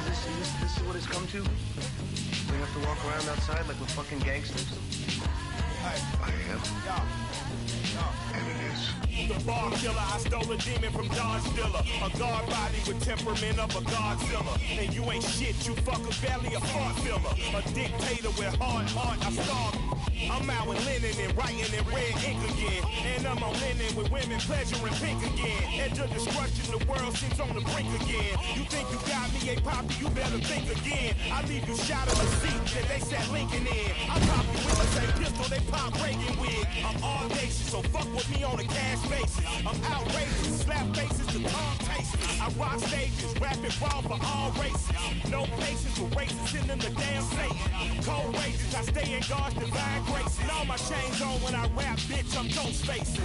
This is what it's come to? We have to walk around outside like we're fucking gangsters? I am. And it is. The bar killer, I stole a demon from Don Stiller. A guard body with temperament of a Godzilla. And you ain't shit, you fuck a belly, a fart filler. A dictator with hard heart, I starve. I'm out with linen and writing in red ink again. And I'm on linen with women pleasuring pink again. Edge of destruction, the world seems on the brink again. You think you got me, a poppy, you better think again. I leave you shot in the seat that they sat Lincoln in. I pop you with the same pistol they pop Reagan with. I'm audacious, so fuck with me on a cash basis. I'm outrageous, slap faces to Tom Tyson. I rock stages, rapping raw for all races. No patience with races, send them the damn Satan. Cold rages, I stay in God's divine grace. And all my chains on when I rap, bitch, I'm ghost facing.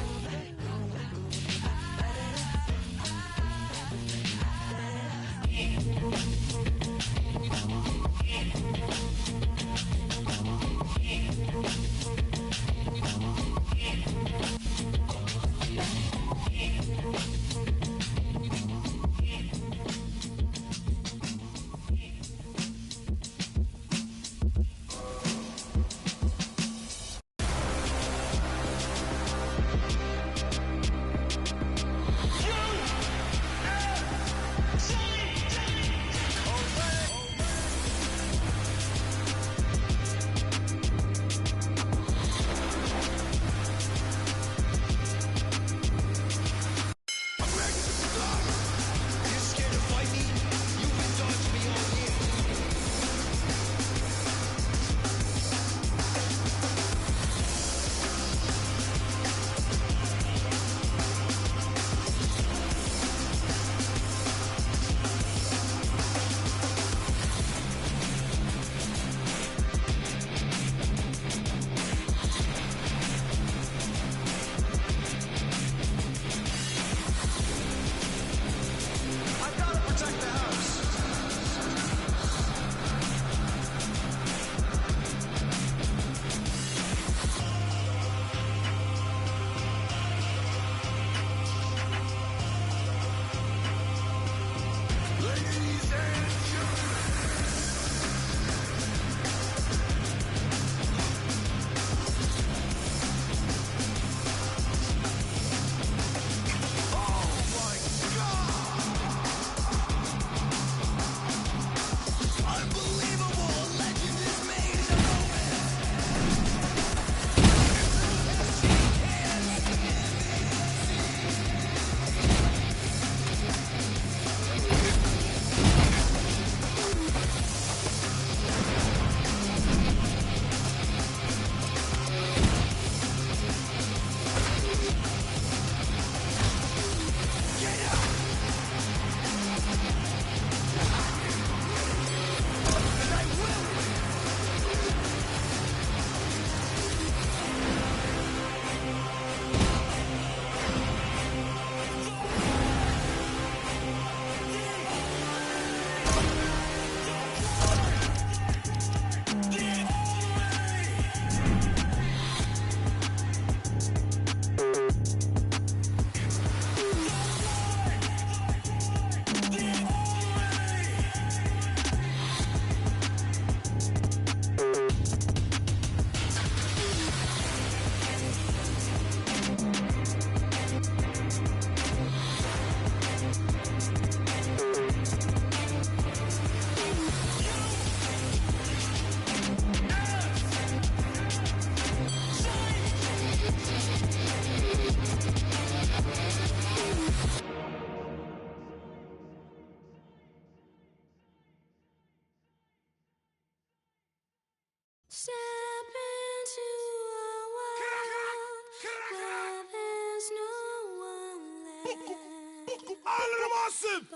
Massive!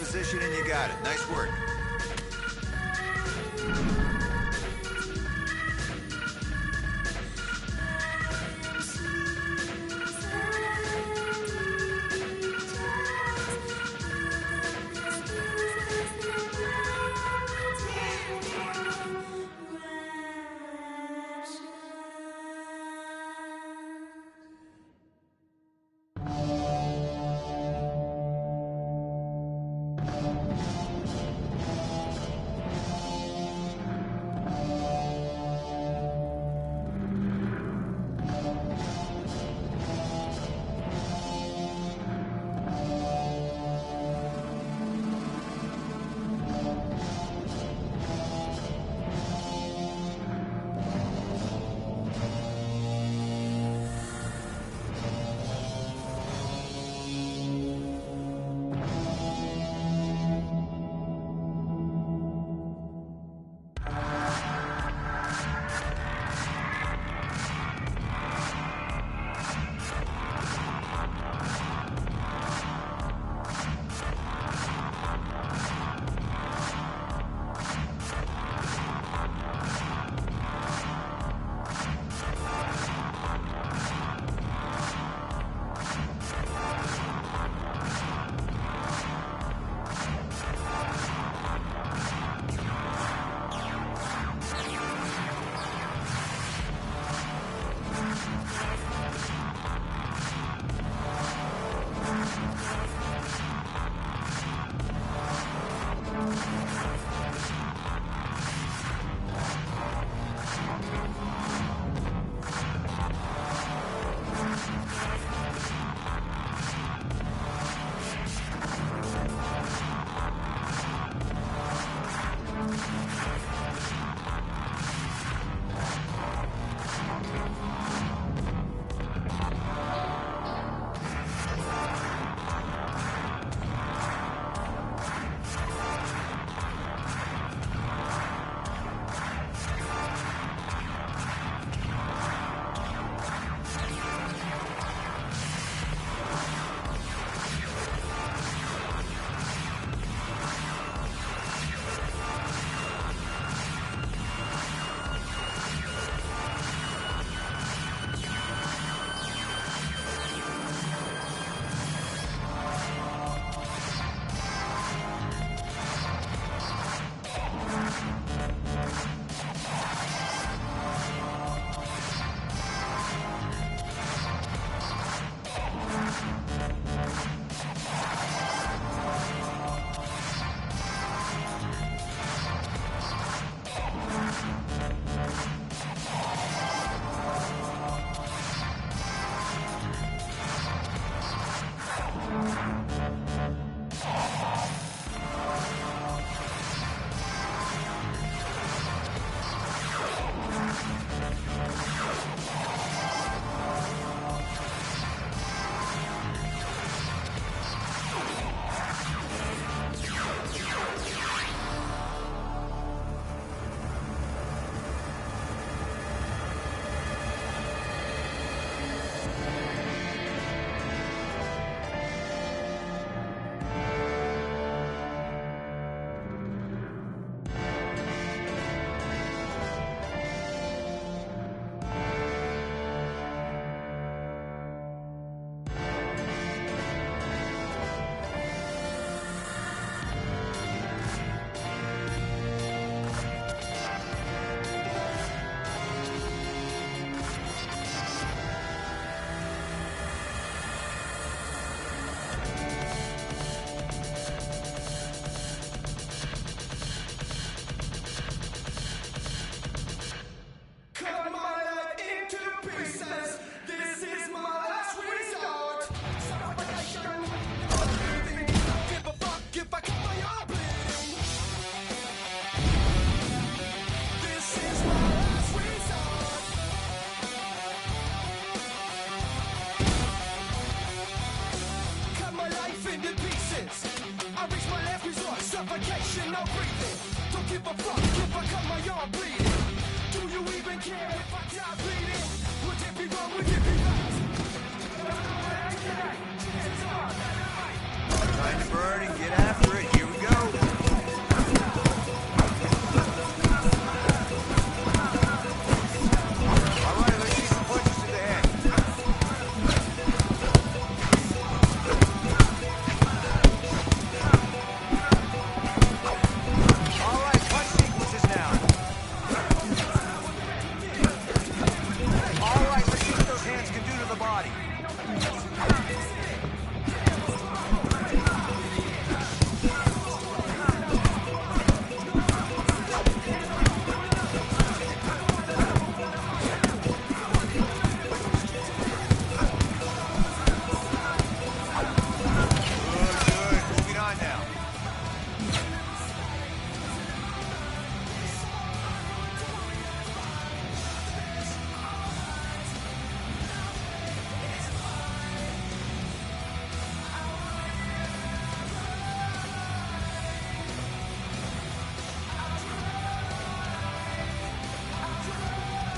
Position and you got it. Nice work.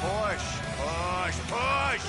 Push, push, push!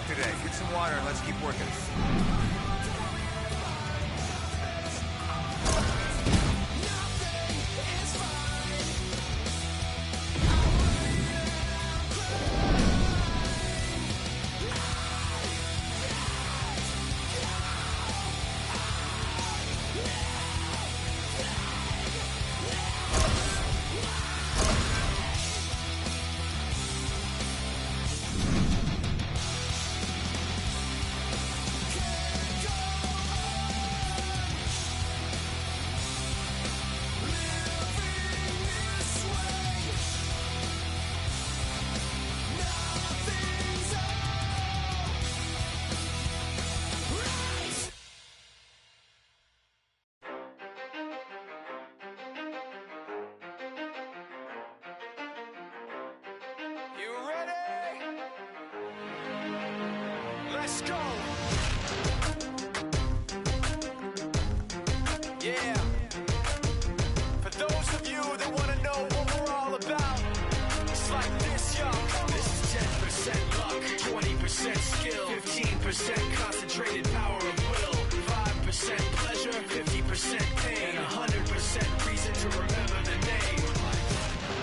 Today. Get some water and let's keep working. Let's go. Yeah. For those of you that want to know what we're all about, it's like this, y'all. This is 10% luck, 20% skill, 15% concentrated power of will, 5% pleasure, 50% pain, and 100% reason to remember the name.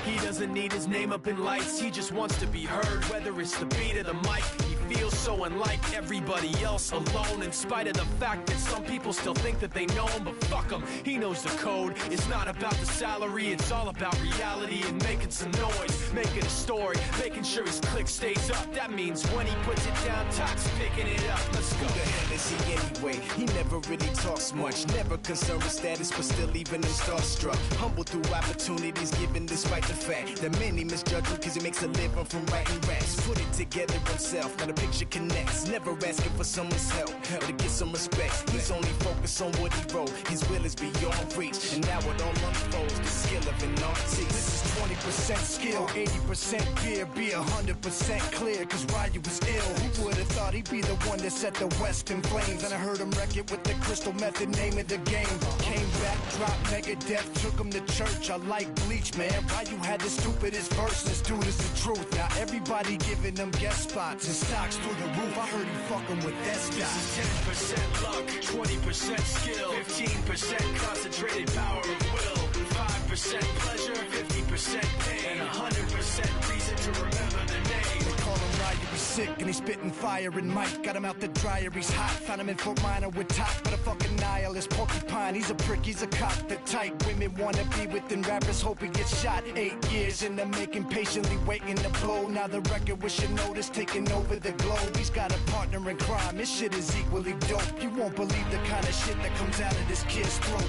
He doesn't need his name up in lights, he just wants to be heard, whether it's the beat of the mic. He feels so unlike everybody else, alone, in spite of the fact that some people still think that they know him, but fuck him, he knows the code. It's not about the salary, it's all about reality and making some noise, making a story, making sure his click stays up. That means when he puts it down, Top's picking it up. Let's go. Who the hell is he anyway? He never really talks much, never concerned with status, but still leaving him starstruck. Humble through opportunities given despite the fact that many misjudge him because he makes a living from writing raps. Put it together himself, now the picture connects. Never asking for someone's help or to get some respect. He's only focused on what he wrote. His will is beyond reach, and now it all unfolds. The skill of an artist. This is 20% skill, 80% fear, be 100% clear, cause Ryu was ill. Who would've thought he'd be the one that set the West in flames? And I heard him wreck it with the crystal method, name of the game. Came back, dropped Megadeth, took him to church. I like Bleach, man. Ryu had the stupidest verses, dude, it's the truth. Now everybody giving them guest spots and stocks through the roof. I heard he fucking with that stock. This is 10% luck, 20% skill, 15% concentrated power of will, 5% pleasure, 50% pain, and 100% reason to remember the name. They call him Ryu, he's sick and he's spitting fire and Mike. Got him out the dryer, he's hot. Found him in Fort Minor with top, but a fucking nihilist porcupine. He's a prick, he's a cop. The type women wanna be within rappers, hope he gets shot. 8 years in the making, patiently waiting to blow. Now the record with your notice taking over the globe. He's got a partner in crime, his shit is equally dope. You won't believe the kind of shit that comes out of this kid's throat.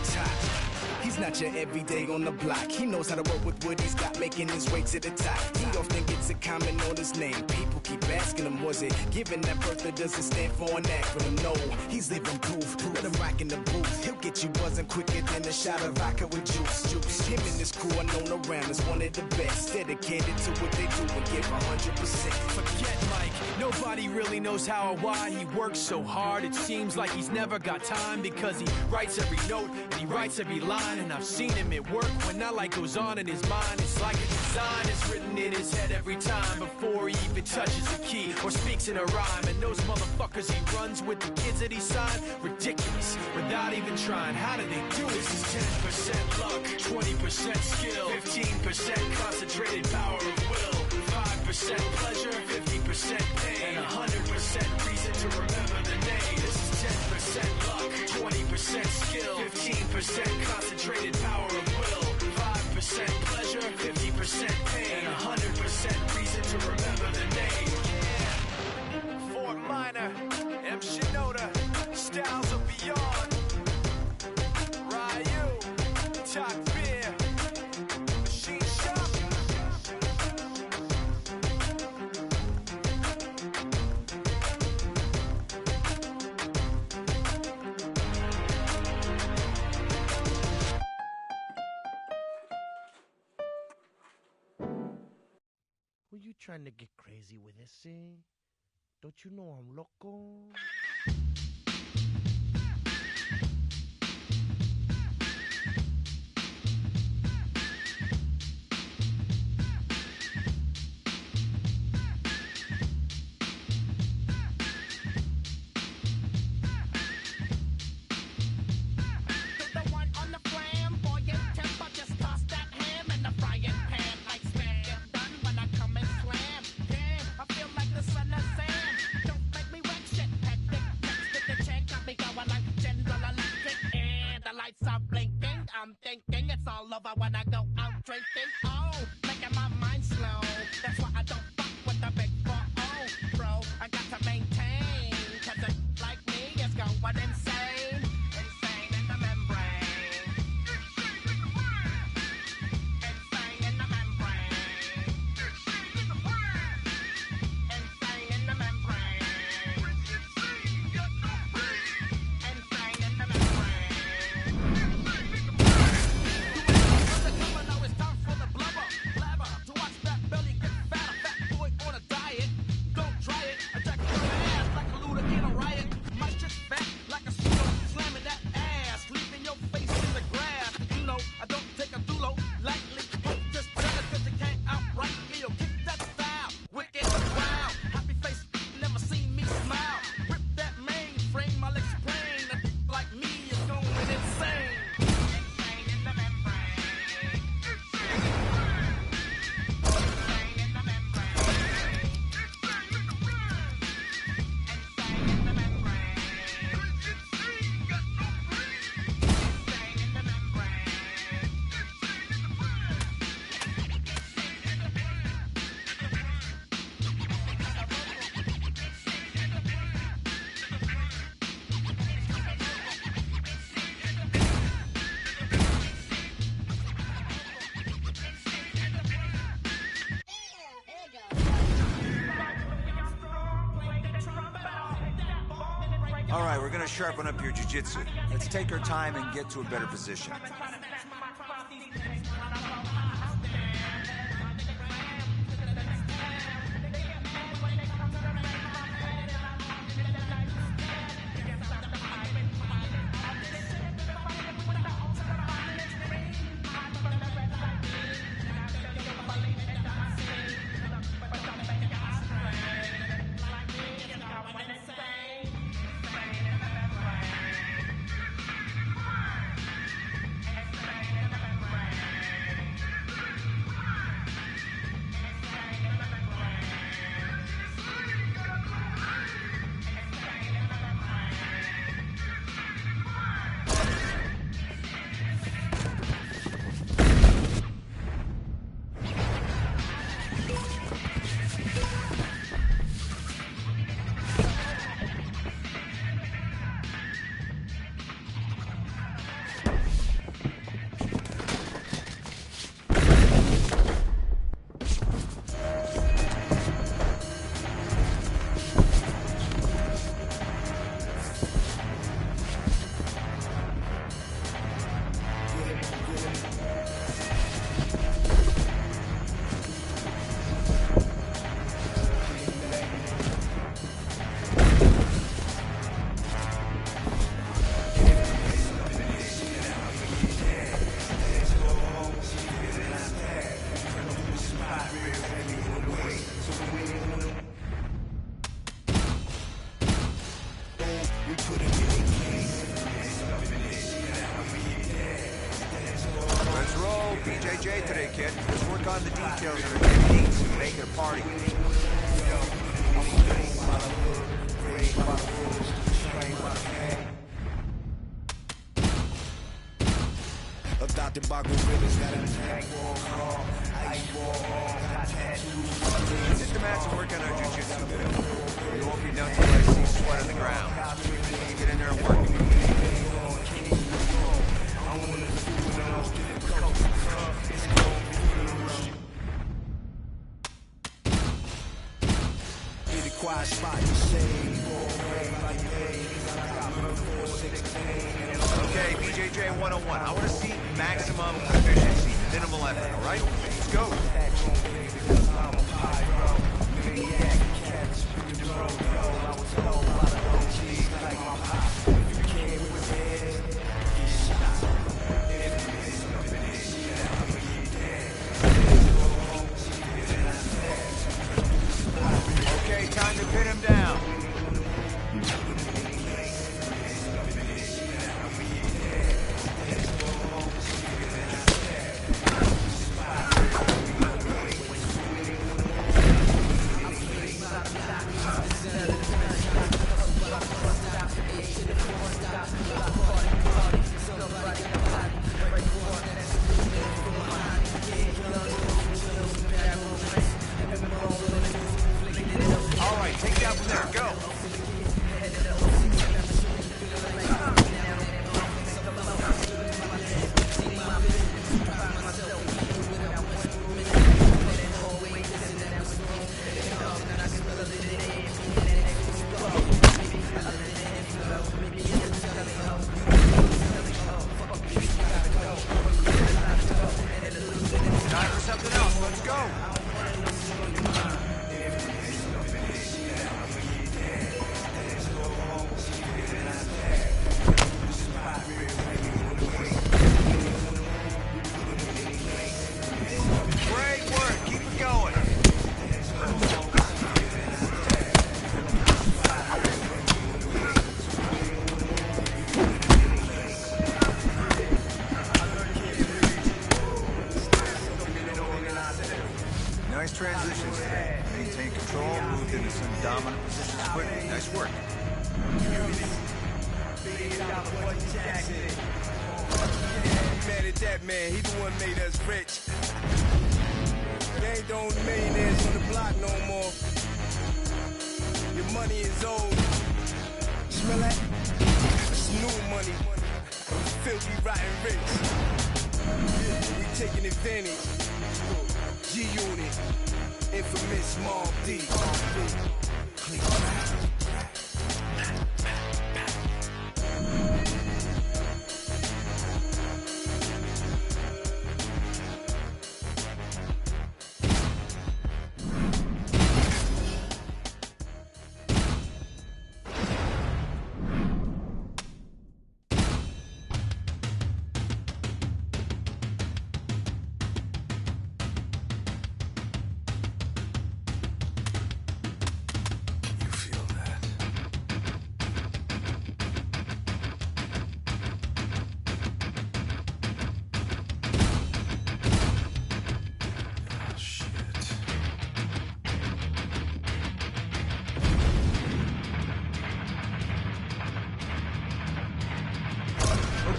He's not your everyday on the block. He knows how to work with what he's got, making his way to the top. He often gets a comment on his name. People keep asking him, was it given that birth or does it stand for an acronym? No, he's living proof. Let him rock in the booth. He'll get you buzzing quicker than a shot of vodka with juice. Him and his crew are known around as one of the best. Dedicated to what they do and give 100%. Forget Mike, nobody really knows how or why he works so hard. It seems like he's never got time because he writes every note and he writes every line. And I've seen him at work when that light goes on in his mind. It's like a design is written in his head every time before he even touches a key or speaks in a rhyme. And those motherfuckers he runs with, the kids that he signed, ridiculous, without even trying. How do they do this? Is 10% luck, 20% skill, 15% concentrated power of will, 5% pleasure, 50% pain, and 100% reason to remember the name. This is 10% luck, 20% skill, 15% concentrated power of will, 5% pleasure, 50% pain, and 100% reason to remember the name. Yeah. Fort Minor, M. Shinoda, Styles of Beyond, Ryu, Talk Beer, Machine Shop. Who you trying to get crazy with this, eh? Don't you know I'm loco? I'm thinking it's all over when I go out drinking. Oh, making my mind slow. That's why I don't fuck with the big 4-0, bro. I got to maintain, cause a like me is going insane. Insane in the membrane. Insane in the membrane. Insane in the membrane. Insane in the membrane. All right, we're gonna sharpen up your jiu-jitsu. Let's take our time and get to a better position. adopted by gorillas. Got a tag war call, ice war on, got tattoos. Hit the mats and work on our jiu-jitsu bit. We won't be done till I see sweat on the ground. Get in there and work. Be the quiet spot to shade. Okay, BJJ 101. I want to see maximum efficiency, minimal effort, all right? Let's go. Okay, time to pin him down. All right, take it out from there. Go. Time for something else. Let's go. Great work. Keep it going. Nice transitions today. Maintain control, moved into some dominant positions quickly. Nice work. Mad at that man, he the one made us rich. They ain't the only millionaires on the block no more. Your money is old. Smell that? It's new money. Filthy, rotten rich. We taking advantage. G-Unit, infamous Mob D.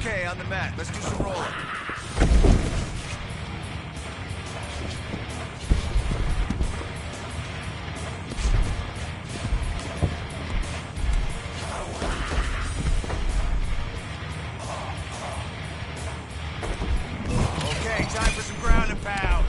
Okay, on the mat. Let's do some rolling. Okay, time for some ground and pound.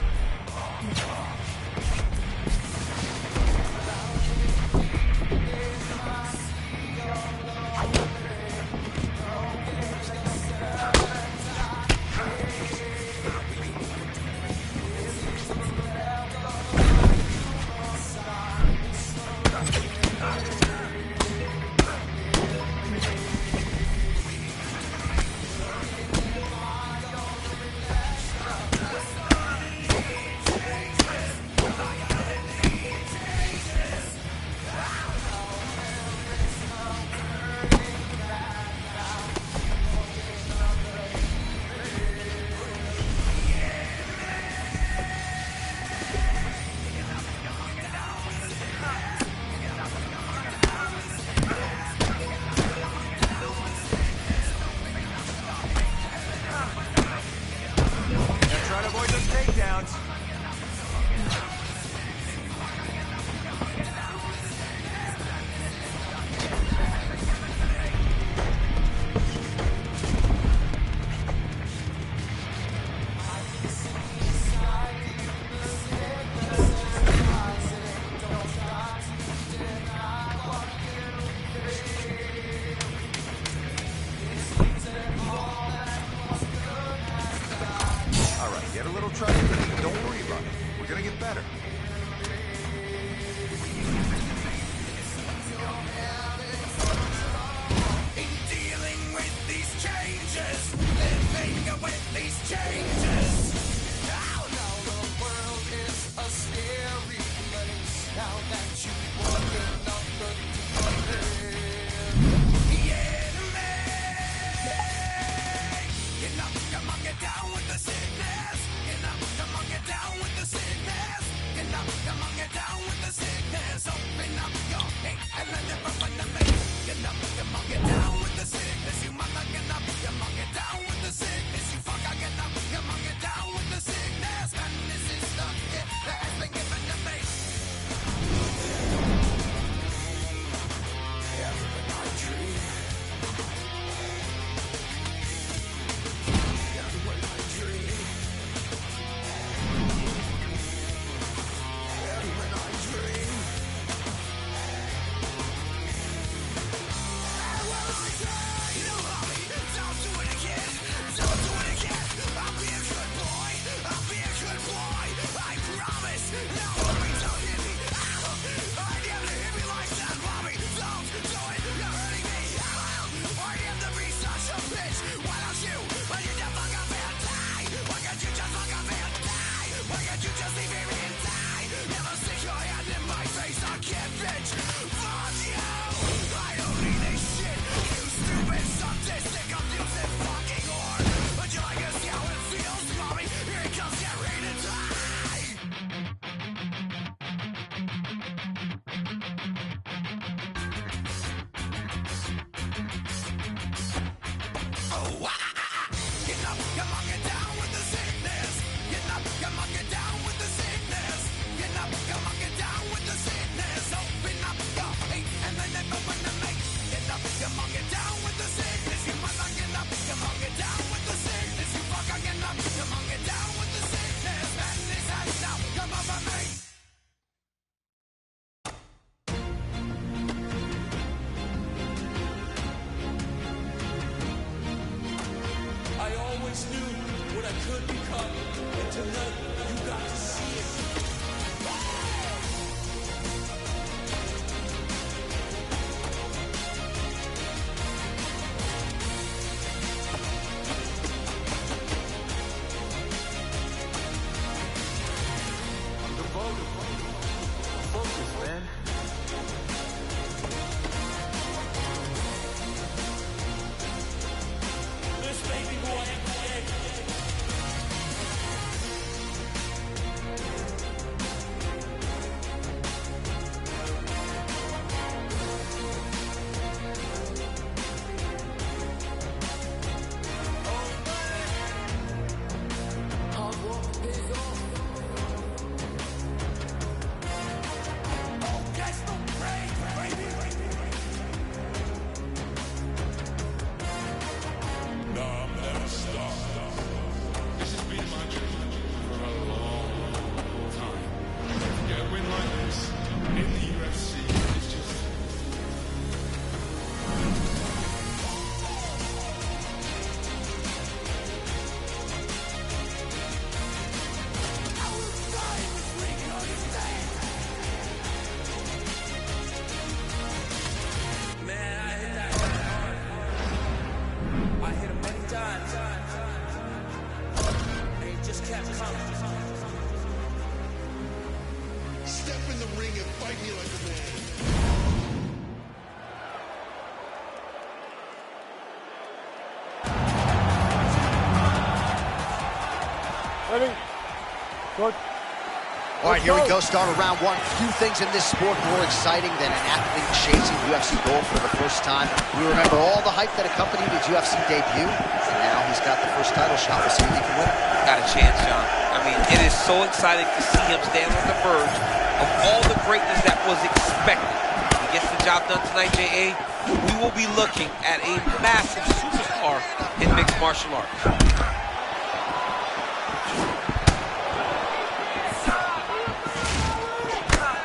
All right, here we go, start of round one. Few things in this sport more exciting than an athlete chasing UFC gold for the first time. We remember all the hype that accompanied his UFC debut, and now he's got the first title shot. We'll see if he can win it. Got a chance, John. I mean, it is so exciting to see him stand on the verge of all the greatness that was expected. If he gets the job done tonight, J.A., we will be looking at a massive superstar in mixed martial arts.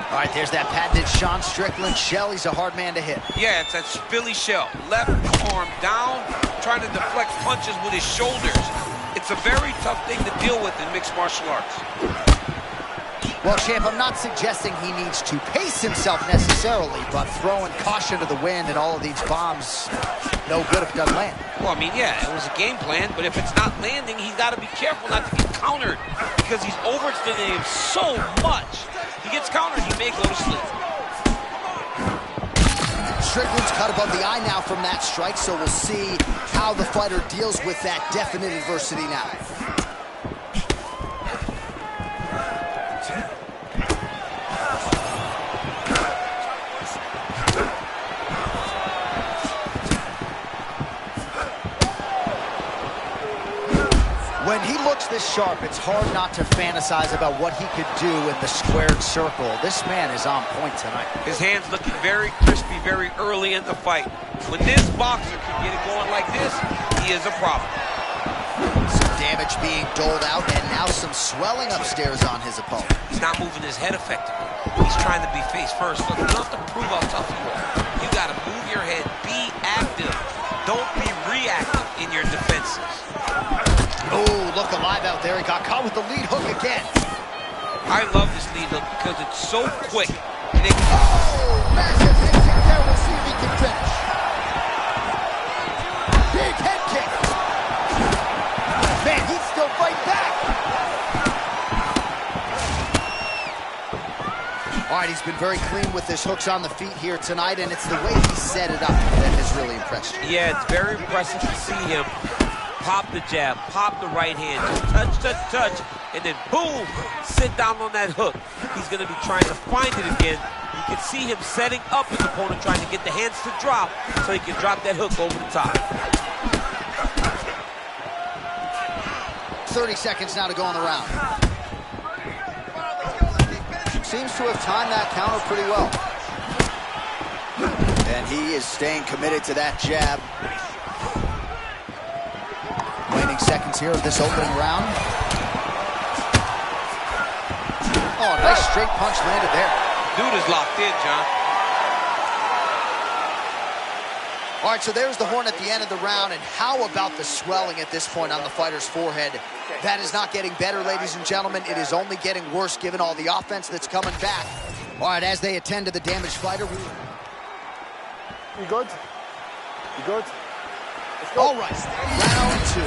All right, there's that patented Sean Strickland shell. He's a hard man to hit. Yeah, it's that Philly shell. Left arm down, trying to deflect punches with his shoulders. It's a very tough thing to deal with in mixed martial arts. Well, champ, I'm not suggesting he needs to pace himself necessarily, but throwing caution to the wind and all of these bombs, no good if it doesn't land. Well, I mean, yeah, it was a game plan, but if it's not landing, he's got to be careful not to get countered because he's overextending him so much. He gets countered, he may go to sleep. Strickland's cut above the eye now from that strike, so we'll see how the fighter deals with that definite adversity now. When he looks this sharp, it's hard not to fantasize about what he could do in the squared circle. This man is on point tonight. His hands looking very crispy very early in the fight. When this boxer can get it going like this, he is a problem. Some damage being doled out, and now some swelling upstairs on his opponent. He's not moving his head effectively. He's trying to be face first. Look, you don't have to prove how tough you are. You got to move your head, be active. Don't be reactive in your defenses. Oh, look alive out there. He got caught with the lead hook again. I love this lead hook because it's so quick. And it... Oh, massive hit kick there. We'll see if he can finish. Big head kick. Man, he's still fighting back. All right, he's been very clean with his hooks on the feet here tonight, and it's the way he set it up that has really impressed you. Yeah, it's very impressive to see him pop the jab, pop the right hand, just touch, touch, touch, and then boom, sit down on that hook. He's going to be trying to find it again. You can see him setting up his opponent, trying to get the hands to drop so he can drop that hook over the top. 30 seconds now to go in the round. Seems to have timed that counter pretty well. And he is staying committed to that jab. Waning seconds here of this opening round. Oh, nice straight punch landed there. Dude is locked in, John. All right, so there's the horn at the end of the round, and how about the swelling at this point on the fighter's forehead? That is not getting better, ladies and gentlemen. It is only getting worse given all the offense that's coming back. All right, as they attend to the damaged fighter. You good? You good? Let's go. All right, round two.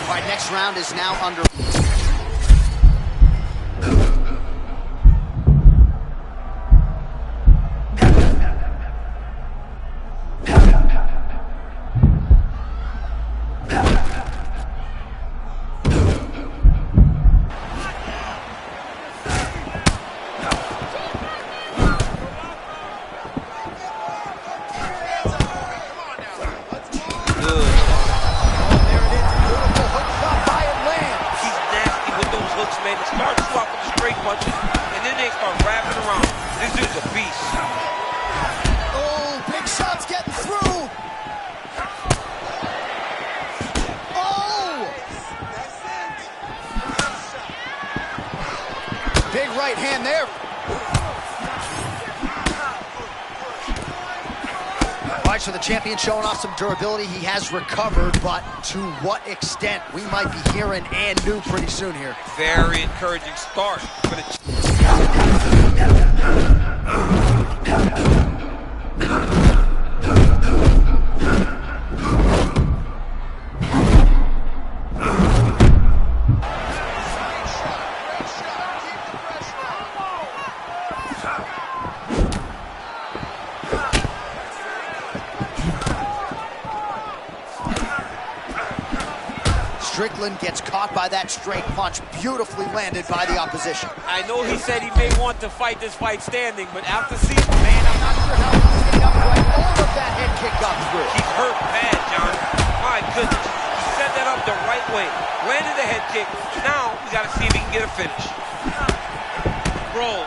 All right, next round is now under... right hand there. All right, so the champion showing off some durability. He has recovered, but to what extent? We might be hearing and new pretty soon here. Very encouraging start for the... Strickland gets caught by that straight punch, beautifully landed by the opposition. I know he said he may want to fight this fight standing, but after seeing... Man, I'm not sure how he stayed upright. All of that head kick got through. He's hurt bad, John. My goodness. He set that up the right way. Landed the head kick. Now, we got to see if he can get a finish. Bro,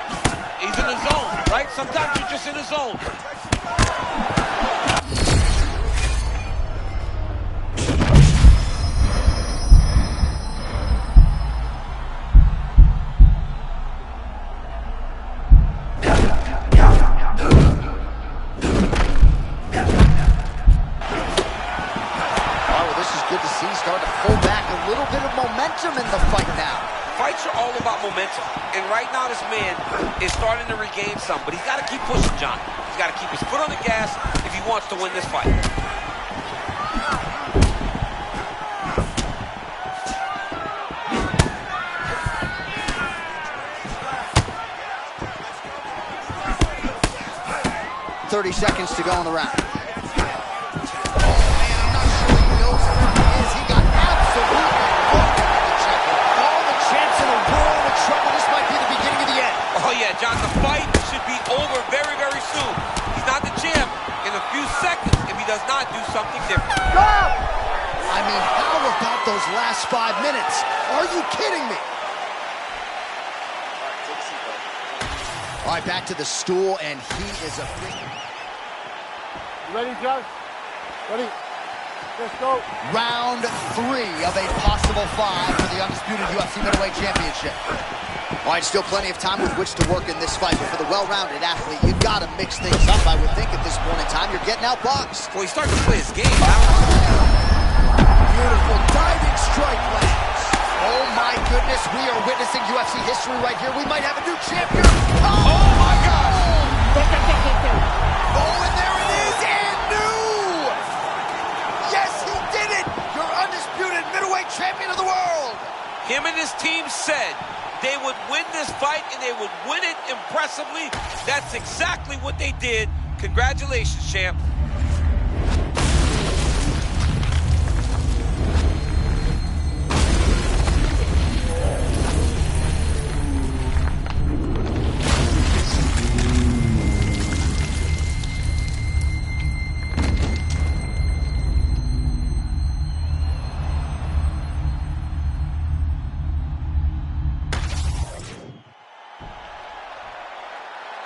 he's in the zone, right? Sometimes you're just in the zone. Starting to pull back a little bit of momentum in the fight now. Fights are all about momentum. And right now this man is starting to regain some, but he's got to keep pushing, John. He's got to keep his foot on the gas if he wants to win this fight. "30 seconds to go in the round." John, the fight should be over very, very soon. He's not the champ in a few seconds if he does not do something different. I mean, how about those last 5 minutes? Are you kidding me? All right, back to the stool, and he is a freak. You ready, Josh? Ready? Let's go. Round 3 of a possible 5 for the undisputed UFC Middleweight Championship. All right, still plenty of time with which to work in this fight, but for the well-rounded athlete, you've got to mix things up, I would think, at this point in time. You're getting outboxed. Well, he's starting to play his game. Beautiful diving strike lands. Oh, my goodness, we are witnessing UFC history right here. We might have a new champion. Oh my God! Oh, and there it is, and new! Yes, he did it! Your undisputed middleweight champion of the world! Him and his team said they would win this fight, and they would win it impressively. That's exactly what they did. Congratulations, champ.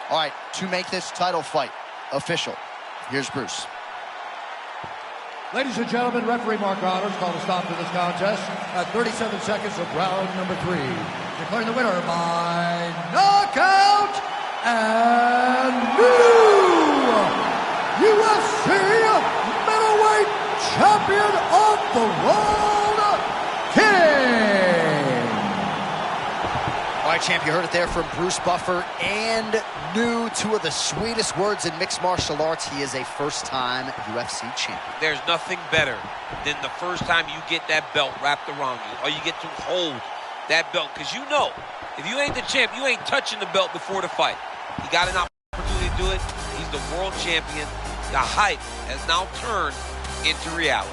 All right, to make this title fight official, here's Bruce. Ladies and gentlemen, referee Mark Honors called a stop to this contest at 37 seconds of round number 3. Declaring the winner by knockout and new UFC middleweight champion of the world, King. All right, champ, you heard it there from Bruce Buffer, and new, 2 of the sweetest words in mixed martial arts. He is a first-time UFC champion. There's nothing better than the first time you get that belt wrapped around you, or you get to hold that belt, because you know, if you ain't the champ, you ain't touching the belt before the fight. He got an opportunity to do it. He's the world champion. The hype has now turned into reality.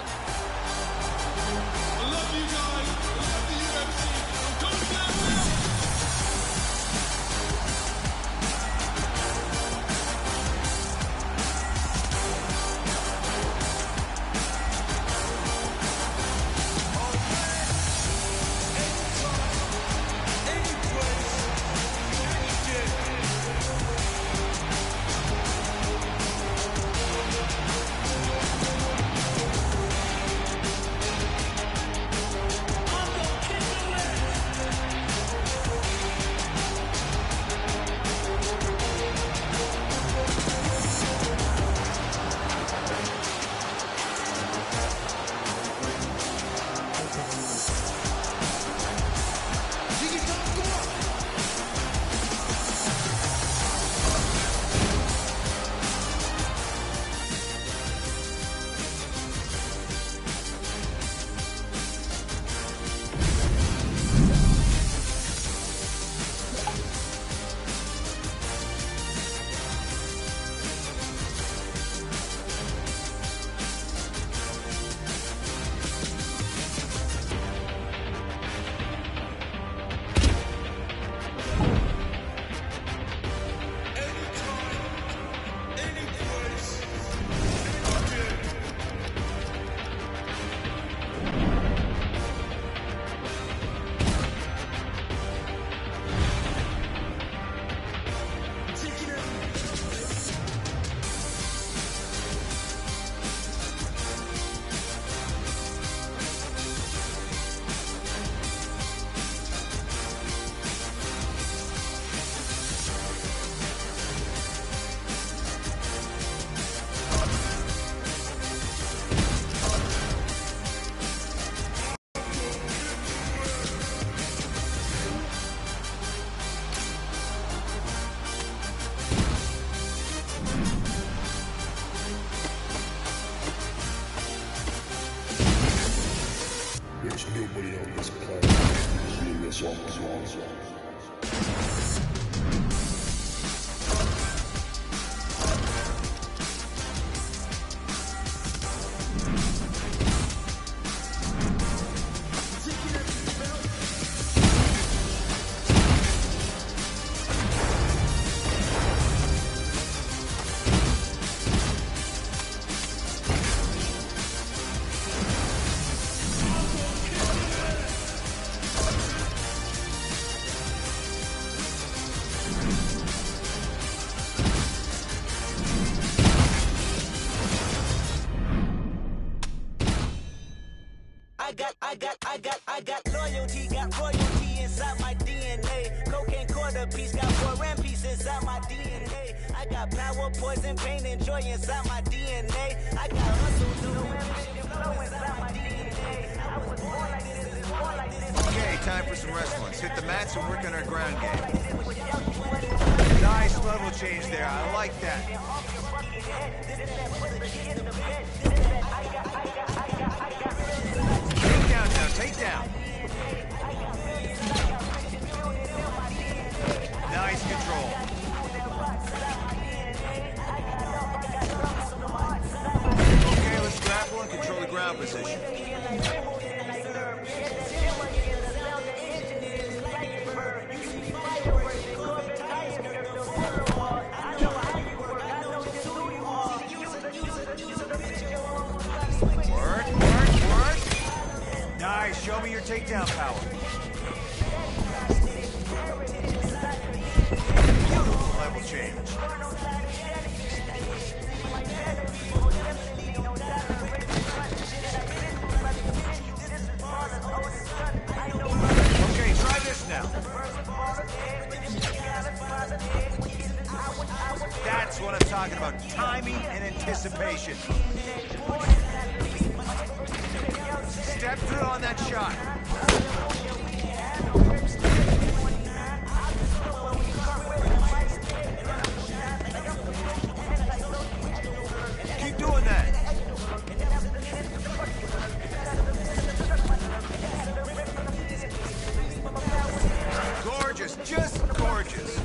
I got loyalty, got royalty inside my DNA. Cocaine quarter piece, got war and peace inside my DNA. I got power, poison, pain, and joy inside my DNA. I got hustle, do ambition, flow inside my DNA. I was born like this, born like this. Okay, time for some wrestling. Let's hit the mats and work on our ground game. Nice level change there. I like that. Takedown now, takedown. Nice control. Okay, let's grapple and control the ground position. Nice, show me your takedown power. Beautiful level change. Okay, try this now. That's what I'm talking about, timing and anticipation. Step through on that shot. Keep doing that. Gorgeous, just gorgeous.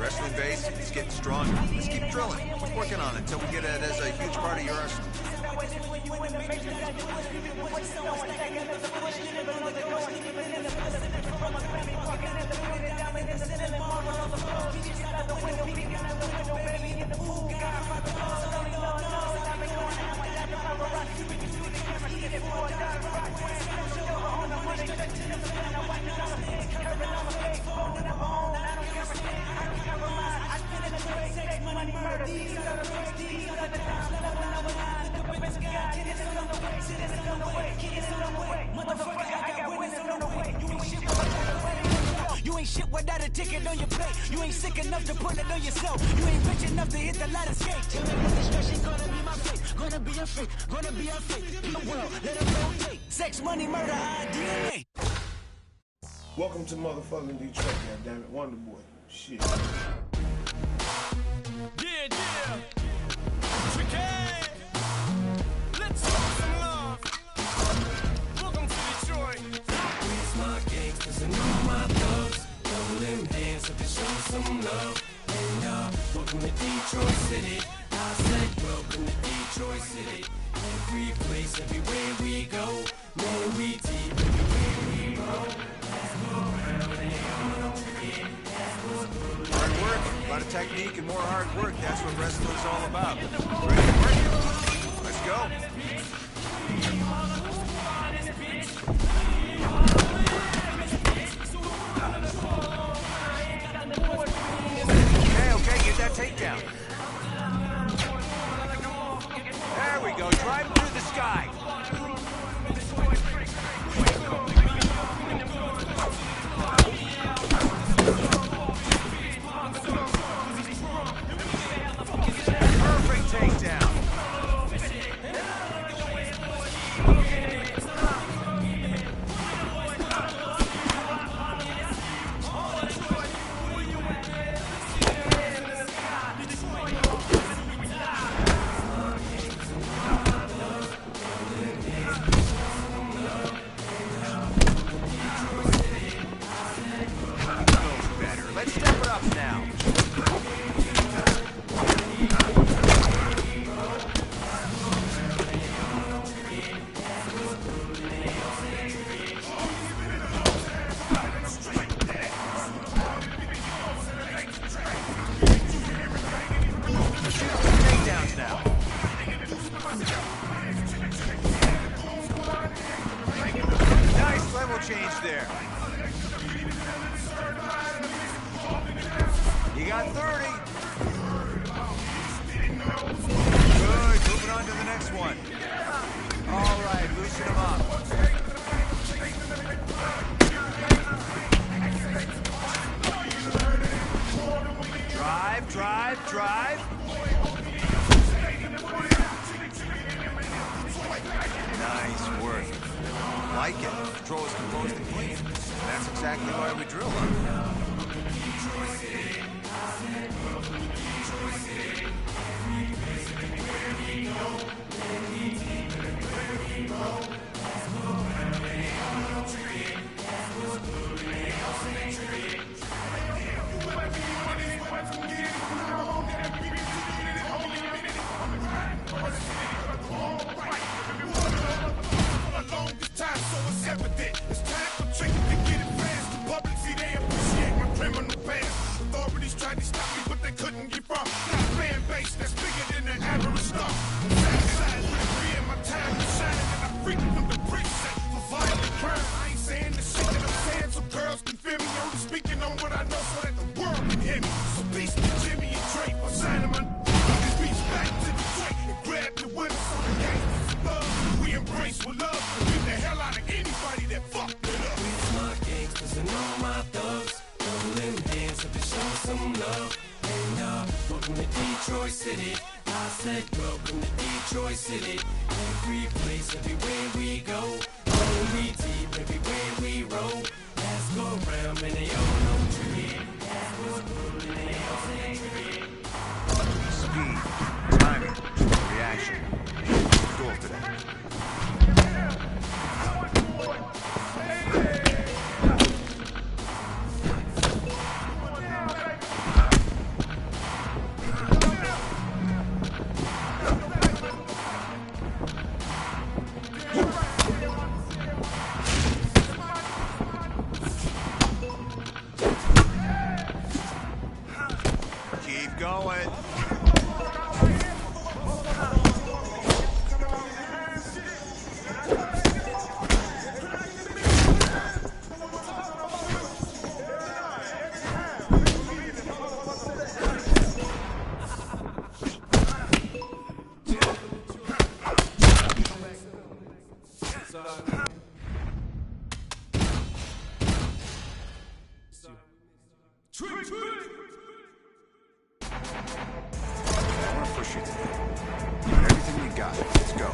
Wrestling base, it's getting stronger. Let's keep drilling. Keep working on it until we get it as a huge part of your arsenal. You ain't shit without a ticket on your plate. You ain't sick enough to put it on yourself. You ain't rich enough to hit the ladder skate. Till the demonstration gonna be my fate. Gonna be a fake, gonna be a fake. The world, let it rotate. Sex, money, murder, DNA. Welcome to motherfucking Detroit, goddammit. Wonder Boy. Shit. Yeah. Tricky. Let's show some love. Welcome to Detroit. It's my gangsters and all my thugs. Throw them hands up and show some love. And welcome to Detroit City. I said welcome to Detroit City. Every place, everywhere we go. Man, we deep everywhere we go. Hard work, a lot of technique and more hard work. That's what wrestling is all about. Ready to work? Let's go. Okay, get that takedown. There we go, drive through the sky. Perfect takedown. Takedowns now. Nice level change there. You got 30. Good, moving on to the next one. All right, loosen him up. Drive, drive, drive. Nice work. Like it. Control is composed and clean. That's exactly why we drill them. Welcome to Detroit City. I said welcome to Detroit City. Every place, everywhere we go. Only deep everywhere we roll. Let's go around and they all know tree. Speed, timing, reaction. Goal today. Keep going. We'll push you today. Everything you got. Let's go.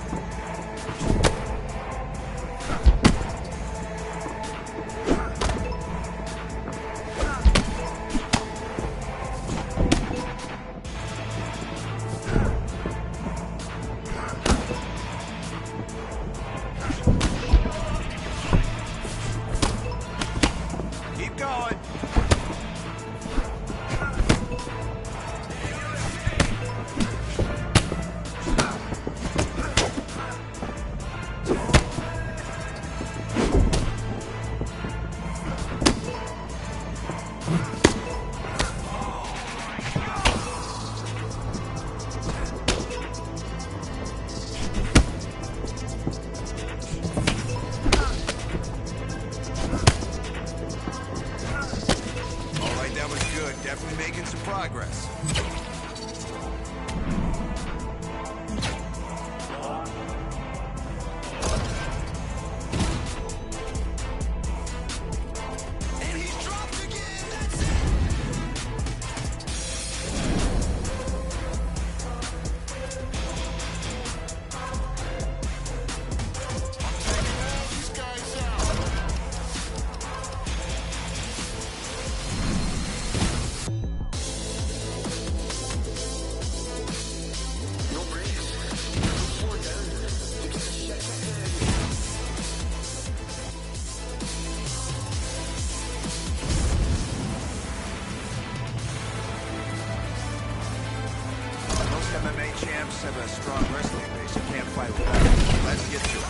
Keep going. All right, that was good. Definitely making some progress. And he's dropped again. That's it. These guys out. champs have a strong wrestling base and can't fight with that. Let's get to it.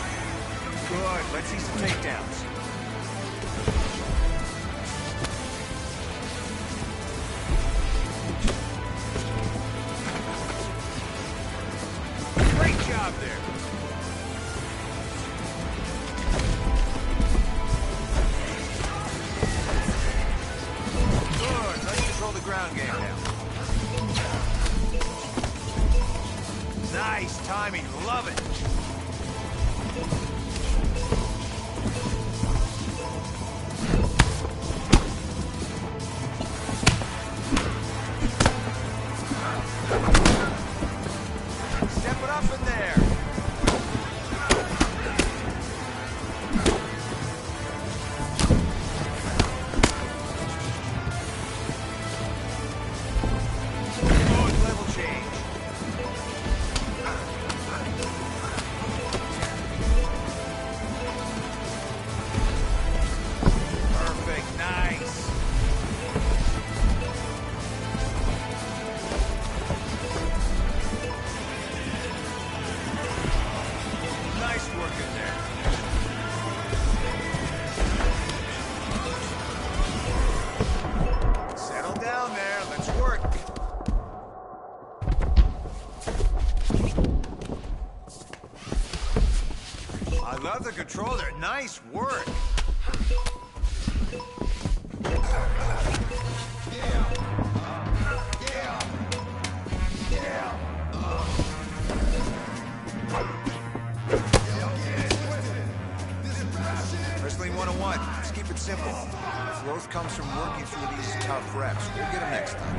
Good. Let's see some takedowns. Great job there. Good. Let's control the ground game now. Nice timing. Love it. Step it up in there. Good level change. Perfect. Nice. Nice work in there. Settle down there. Let's work. I love the control there. Nice work. Wrestling 101. Let's keep it simple. Growth comes from working through these tough reps. We'll get them next time.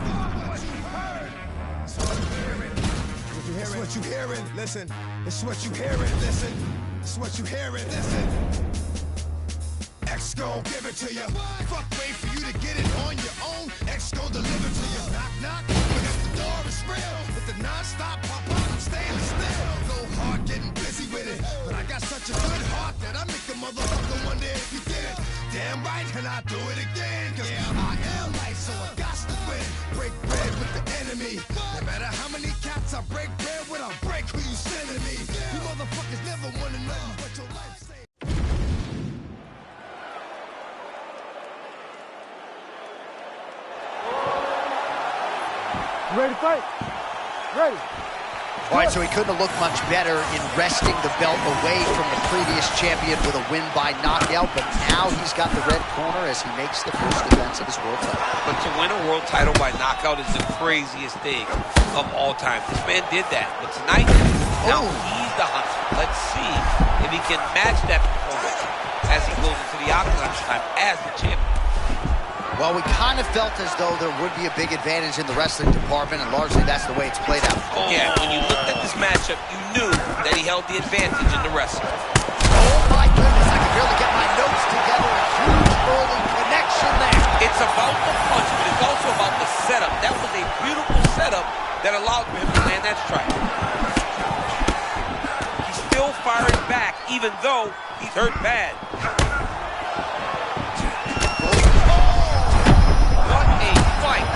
It's what you hearing, listen. It's what you hearing, listen. It's what you hearing, listen. X gon' give it to you. Fuck, wait for you to get it on your own. X gon' deliver to you. Knock, knock. But if the door is real, with the non-stop pop up, stainless steel. Go hard, getting busy with it. But I got such a good heart that I make a motherfucker wonder if you did it. Damn right, can I do it again? Cause I am life, so I got to win. Break bread with the enemy. No matter how many cats I break bread with, I'll break who you sending me. You motherfuckers never wanna know what your life say. Ready to fight? Ready. All right, so he couldn't have looked much better in wresting the belt away from the previous champion with a win by knockout, but now he's got the red corner as he makes the first defense of his world title. But to win a world title by knockout is the craziest thing of all time. This man did that, but tonight, now he's the hunter. Let's see if he can match that performance as he goes into the octagon this time as the champion. Well, we kind of felt as though there would be a big advantage in the wrestling department, and largely that's the way it's played out. Yeah, when you looked at this matchup, you knew that he held the advantage in the wrestling. Oh my goodness, I can barely get my notes together. A huge early connection there. It's about the punch, but it's also about the setup. That was a beautiful setup that allowed for him to land that strike. He's still firing back, even though he's hurt bad.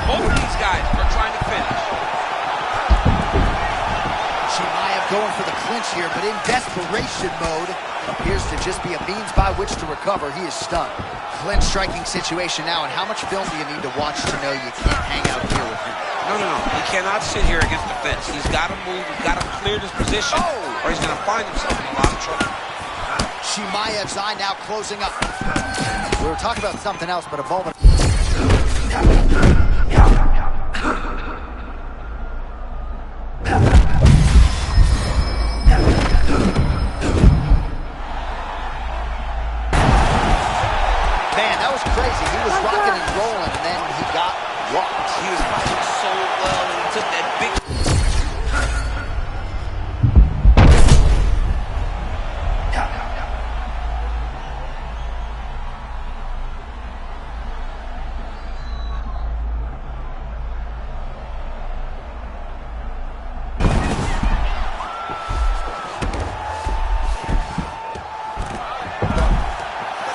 Both of these guys are trying to finish. Chimaev going for the clinch here, but in desperation mode. Appears to just be a means by which to recover. He is stunned. Clinch striking situation now, and how much film do you need to watch to know you can't hang out here with him? No. He cannot sit here against the fence. He's got to move. He's got to clear this position, or he's going to find himself in a lot of trouble. Chimaev's eye now closing up. We were talking about something else, but a moment. Man, that was crazy. He was rocking and rolling, and then he got rocked. He was fighting so well, and he took that big...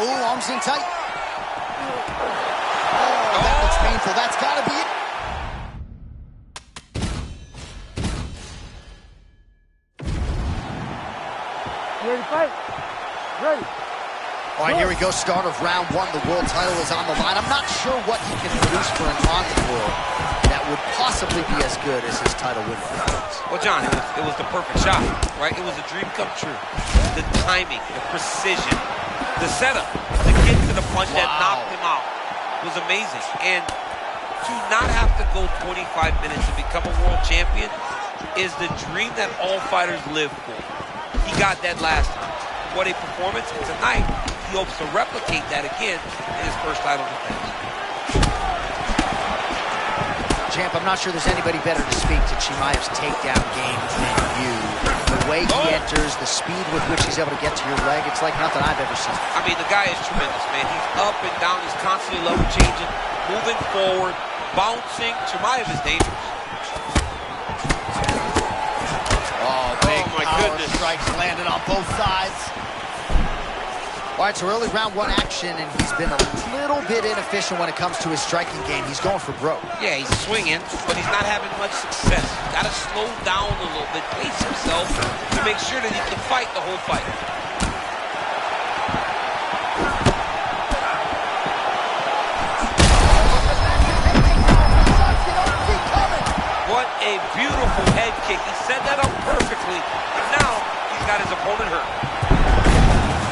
Ooh, arms in tight. Oh, that looks painful. That's got to be it. Ready to fight? Ready. All right, here we go. Start of round one. The world title is on the line. I'm not sure what he can produce for an encore that would possibly be as good as his title win. Well, John, it was the perfect shot, right? It was a dream come true. The timing, the precision, the setup to get to the punch that knocked him out was amazing. And to not have to go 25 minutes to become a world champion is the dream that all fighters live for. He got that last time. What a performance. And tonight, he hopes to replicate that again in his first title defense. Champ, I'm not sure there's anybody better to speak to Chimaev's takedown game than you. The way he enters, the speed with which he's able to get to your leg, it's like nothing I've ever seen. I mean, the guy is tremendous, man. He's up and down. He's constantly level changing, moving forward, bouncing. Chimaev is dangerous. Oh, big my power goodness. strikes landed on both sides. All right, so early round one action, and he's been a little bit inefficient when it comes to his striking game. He's going for broke. Yeah, he's swinging, but he's not having much success. Got to slow down a little bit, pace himself to make sure that he can fight the whole fight. What a beautiful head kick. He set that up perfectly, and now he's got his opponent hurt.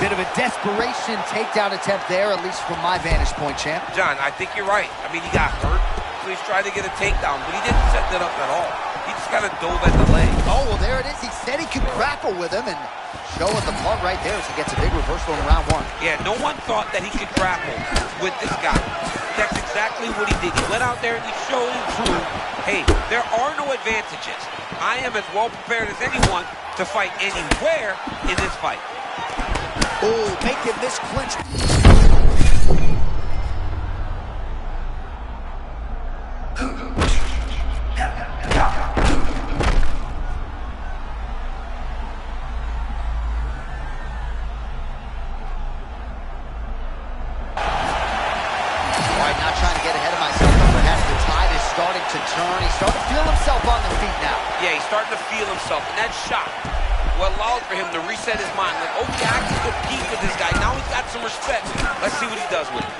Bit of a desperation takedown attempt there, at least from my vantage point, champ. John, I think you're right. I mean, he got hurt, so he's trying to get a takedown, but he didn't set that up at all. He just got a dove at the leg. Oh, well, there it is. He said he could grapple with him, and showing the part right there as he gets a big reversal in round one. Yeah, no one thought that he could grapple with this guy. That's exactly what he did. He went out there and he showed and proved, hey, there are no advantages. I am as well prepared as anyone to fight anywhere in this fight. Oh, making this clinch. He's starting to feel himself on the feet now. Yeah, he's starting to feel himself, and that shot will allow for him to reset his mind. Like, okay, I can compete with this guy. Now he's got some respect. Let's see what he does with it.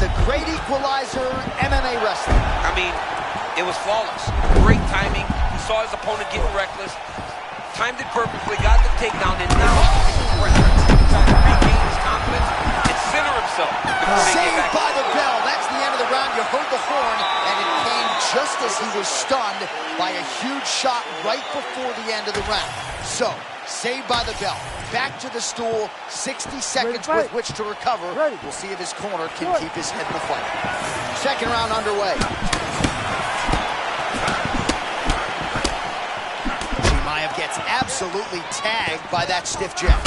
The great equalizer, MMA wrestling. I mean, it was flawless. Great timing. He saw his opponent getting reckless. Timed it perfectly, got the takedown, and now he's trying to regain his confidence and center himself. Saved by the bell. That's the end of the round. You heard the horn, and it came just as he was stunned by a huge shot right before the end of the round. So, saved by the bell. Back to the stool, 60 seconds with which to recover. We'll see if his corner can keep his head in the fight. Second round underway. Chimaev gets absolutely tagged by that stiff jab.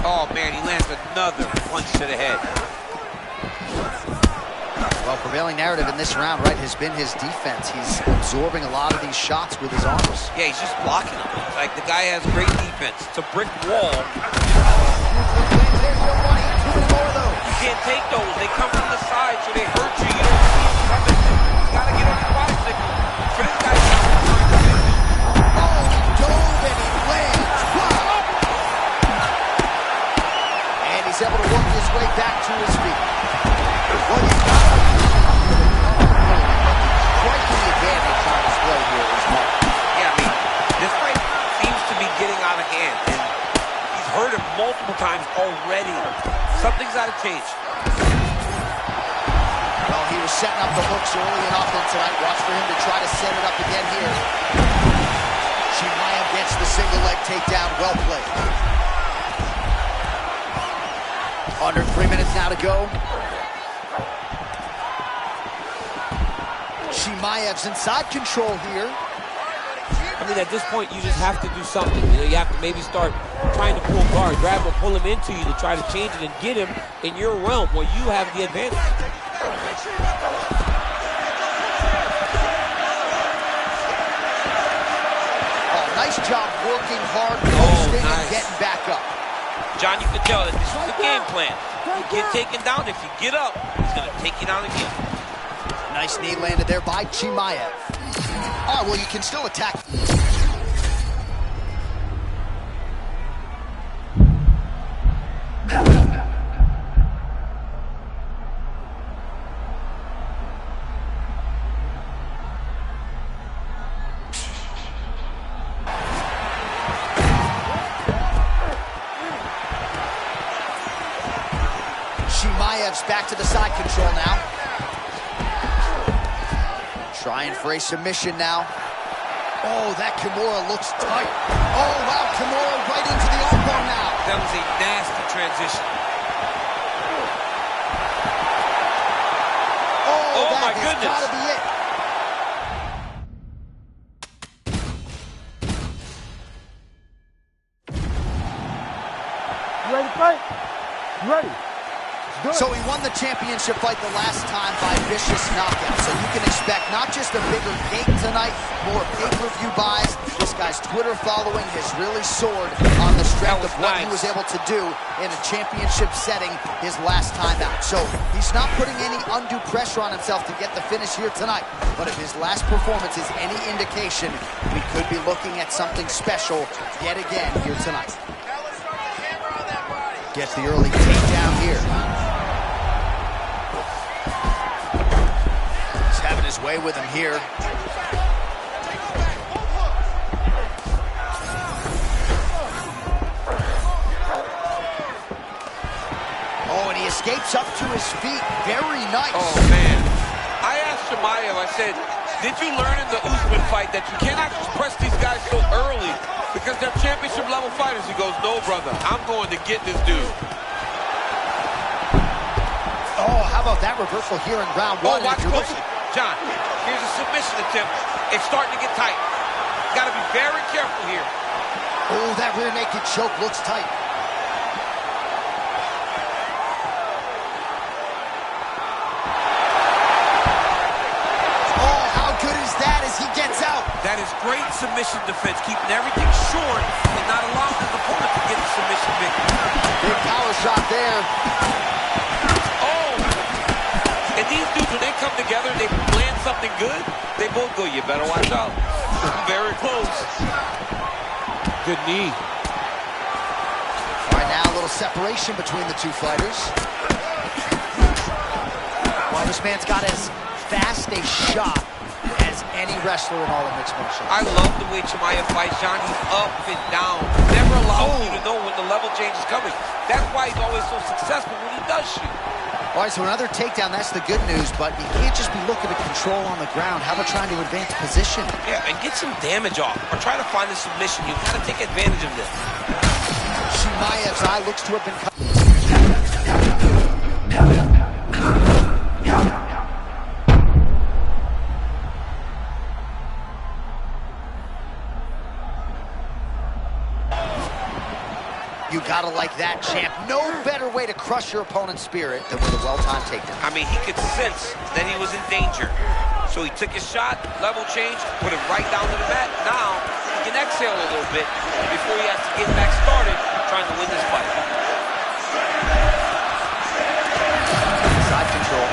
Oh man, he lands another punch to the head. Well, prevailing narrative in this round, right, has been his defense. He's absorbing a lot of these shots with his arms. Yeah, he's just blocking them. Like, the guy has great defense. It's a brick wall. You can't take those. They come from the side, so they hurt you. You don't see them coming. You gotta get on your bicycle. For this guy, dove and he lands. Wow. And he's able to work his way back to his feet. Well, he's got striking advantage on display here is Mark. Yeah, I mean, this fight seems to be getting out of hand, and he's hurt him multiple times already. Something's got to change. Well, he was setting up the hooks early and often tonight. Watch for him to try to set it up again here. Chimaev gets the single leg takedown. Well played. Under 3 minutes now to go. Chimaev's inside control here. I mean, at this point, you just have to do something. You know, you have to maybe start trying to pull guard, grab him, pull him into you to try to change it and get him in your realm where you have the advantage. Oh, nice Nice job working hard, posting, and getting baback up. John, you can tell that this was the game plan. You get taken down, if you get up, he's going to take you down again. Nice knee landed there by Chimaev. Oh, well, you can still attack. Chimaev's back to the side control now. Trying for a submission now. Oh, that Kimura looks tight. Oh, wow, Kimura right into the armbar now. That was a nasty transition. Oh, my goodness. That's gotta be it. You ready to fight? You ready? So he won the championship fight the last time by vicious knockout. So you can expect not just a bigger gate tonight, more pay-per-view buys. This guy's Twitter following has really soared on the strength of what he was able to do in a championship setting his last time out. So he's not putting any undue pressure on himself to get the finish here tonight. But if his last performance is any indication, we could be looking at something special yet again here tonight. Gets the early takedown here. Having his way with him here. Oh, and he escapes up to his feet. Very nice. Oh, man. I asked Chimaev, I said, did you learn in the Usman fight that you cannot just press these guys so early because they're championship level fighters? He goes, no, brother. I'm going to get this dude. Oh, how about that reversal here in round one? Oh, watch close. John, here's a submission attempt. It's starting to get tight. Got to be very careful here. Oh, that rear naked choke looks tight. Oh, how good is that as he gets out? That is great submission defense, keeping everything short and not allowing his opponent to get the submission victory. Big power shot there. And these dudes, when they come together, they land something good, they both go, you better watch out. Very close. Good knee. All right, now a little separation between the two fighters. Well, this man's got as fast a shot as any wrestler in all of mixed martial arts. I love the way Chimaev fights, John. He's up and down. Never allows you to know when the level change is coming. That's why he's always so successful when he does shoot. All right, so another takedown, that's the good news, but you can't just be looking to control on the ground. How about trying to advance position? Yeah, and get some damage off, or try to find a submission. You've got to take advantage of this. Chimaev's eye looks to have been cut. You gotta like that, champ. No better way to crush your opponent's spirit than with a well-timed takedown. I mean, he could sense that he was in danger. So he took his shot, level change, put it right down to the mat. Now, he can exhale a little bit before he has to get back started trying to win this fight. Side control.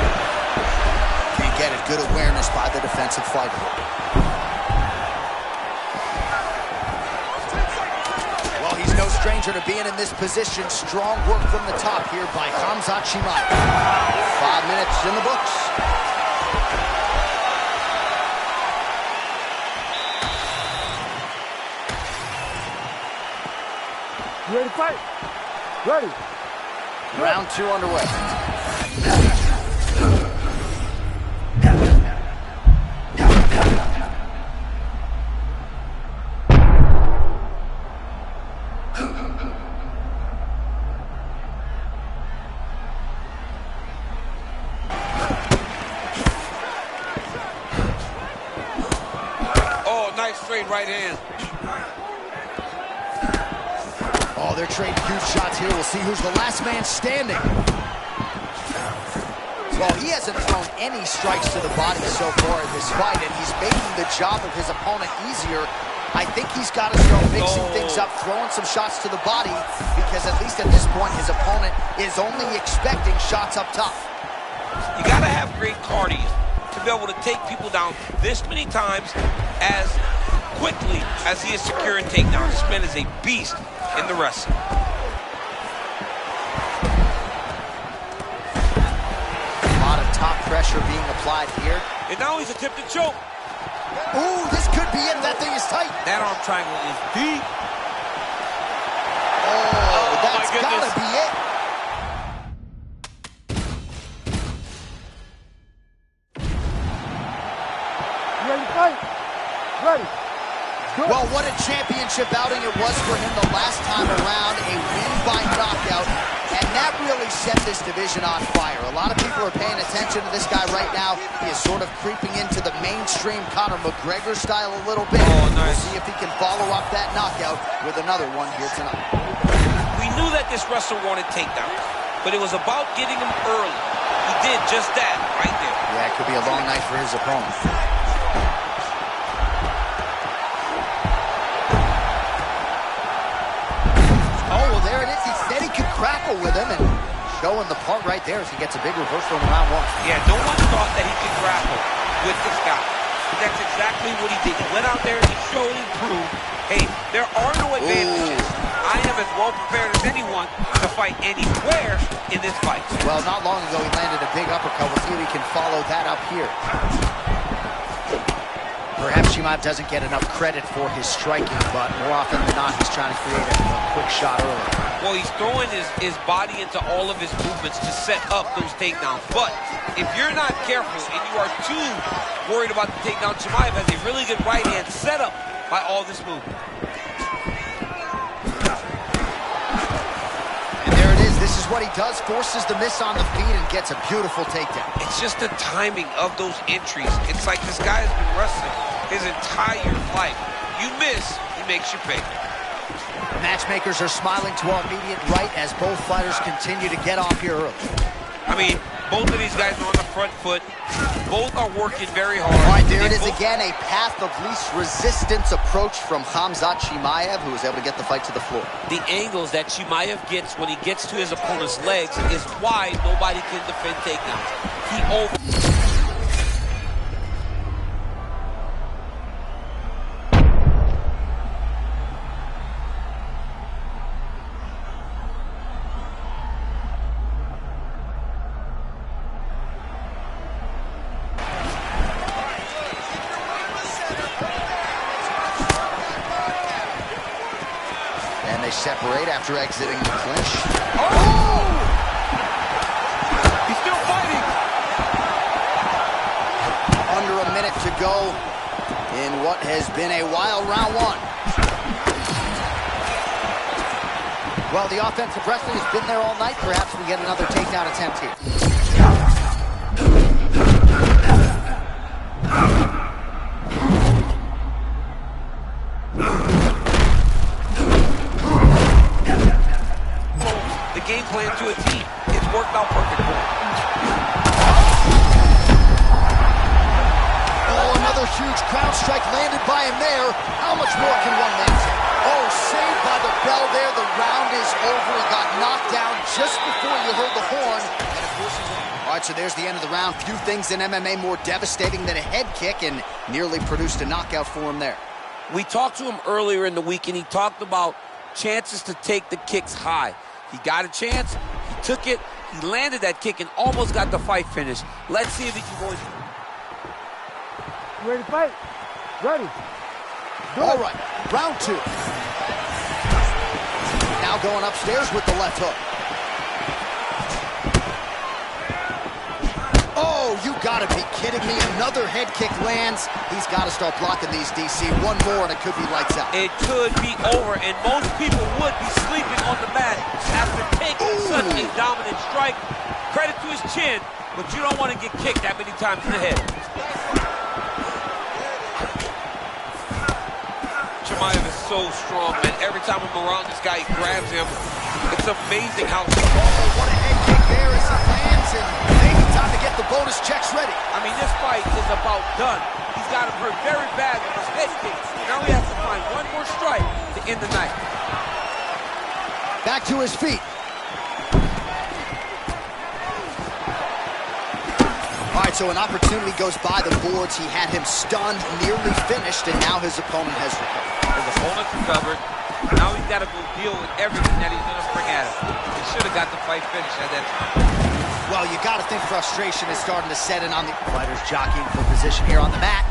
You get it, good awareness by the defensive fighter. No stranger to being in this position. Strong work from the top here by Khamzat Chimaev. 5 minutes in the books. You ready to fight? Ready. Round 2 underway. Straight right hand. Oh, they're trading huge shots here. We'll see who's the last man standing. Well, he hasn't thrown any strikes to the body so far in this fight, and he's making the job of his opponent easier I think he's got to start mixing things up, throwing some shots to the body, because at least at this point, his opponent is only expecting shots up top. You got to have great cardio to be able to take people down this many times as quickly as he is securing takedowns. This man is a beast in the wrestling. A lot of top pressure being applied here. And now he's attempting choke. Ooh, this could be it. That thing is tight. That arm triangle is deep. Oh, that's gotta be it. You ready to fight? Ready. Good. Well, what a championship outing it was for him the last time around. A win by knockout. And that really set this division on fire. A lot of people are paying attention to this guy right now. He is sort of creeping into the mainstream Conor McGregor style a little bit. Oh, nice. We'll see if he can follow up that knockout with another one here tonight. We knew that this wrestler wanted takedowns, but it was about getting him early. He did just that right there. Yeah, it could be a long night for his opponent. Oh, well, there it is. He said he could grapple with him, and showing the part right there as he gets a big reversal in round one. Yeah, no one thought that he could grapple with this guy. But that's exactly what he did. He went out there and he showed and proved, hey, there are no advantages. I am as well prepared as anyone to fight anywhere in this fight. Well, not long ago, he landed a big uppercut. We'll see if he can follow that up here. Perhaps Chimaev doesn't get enough credit for his striking, but more often than not, he's trying to create a quick shot early. Well, he's throwing his body into all of his movements to set up those takedowns. But if you're not careful and you are too worried about the takedown, Chimaev has a really good right hand set up by all this movement. This is what he does, forces the miss on the feet and gets a beautiful takedown. It's just the timing of those entries. It's like this guy has been wrestling his entire life. You miss, he makes you pay. Matchmakers are smiling to our immediate right as both fighters continue to get off here early. I mean, both of these guys are on the front foot. Both are working very hard. All right, there it is again, a path of least resistance approach from Khamzat Chimaev, who was able to get the fight to the floor. The angles that Chimaev gets when he gets to his opponent's legs is why nobody can defend takedowns. He separate after exiting the clinch. Oh! He's still fighting. Under a minute to go in what has been a wild round one. Well, the offensive wrestling has been there all night. Perhaps we get another takedown attempt here. Game plan to a T. It's worked out perfect for him. Oh, another huge crown strike landed by him there. How much more can one man take? Oh, saved by the bell there. The round is over. He got knocked down just before you heard the horn. And of course, all right, so there's the end of the round. Few things in MMA more devastating than a head kick, and nearly produced a knockout for him there. We talked to him earlier in the week, and he talked about chances to take the kicks high. He got a chance, he took it, he landed that kick and almost got the fight finished. Let's see if he can go. You ready to fight? Ready. All right, round two. Now going upstairs with the left hook. Oh, you gotta be kidding me. Another head kick lands. He's got to start blocking these, DC. One more and it could be lights out. It could be over, and most people would be sleeping on the mat after taking such a dominant strike. Credit to his chin, but you don't want to get kicked that many times in the head. Chimaev is so strong, man. Every time I'm around this guy, he grabs him. It's amazing how strong. Oh, what a head kick there as he lands, and maybe time to get the bonus checks ready. I mean, this fight is about done. He's got him hurt very bad with his head kick. Now he has to find one more strike to end the night. Back to his feet. All right, so an opportunity goes by the boards. He had him stunned, nearly finished, and now his opponent has recovered. His opponent's recovered. Now he's got to go deal with everything that he's going to bring at him. He should have got the fight finished at that time. Well, you got to think frustration is starting to set in on the fighters jockeying for position here on the mat.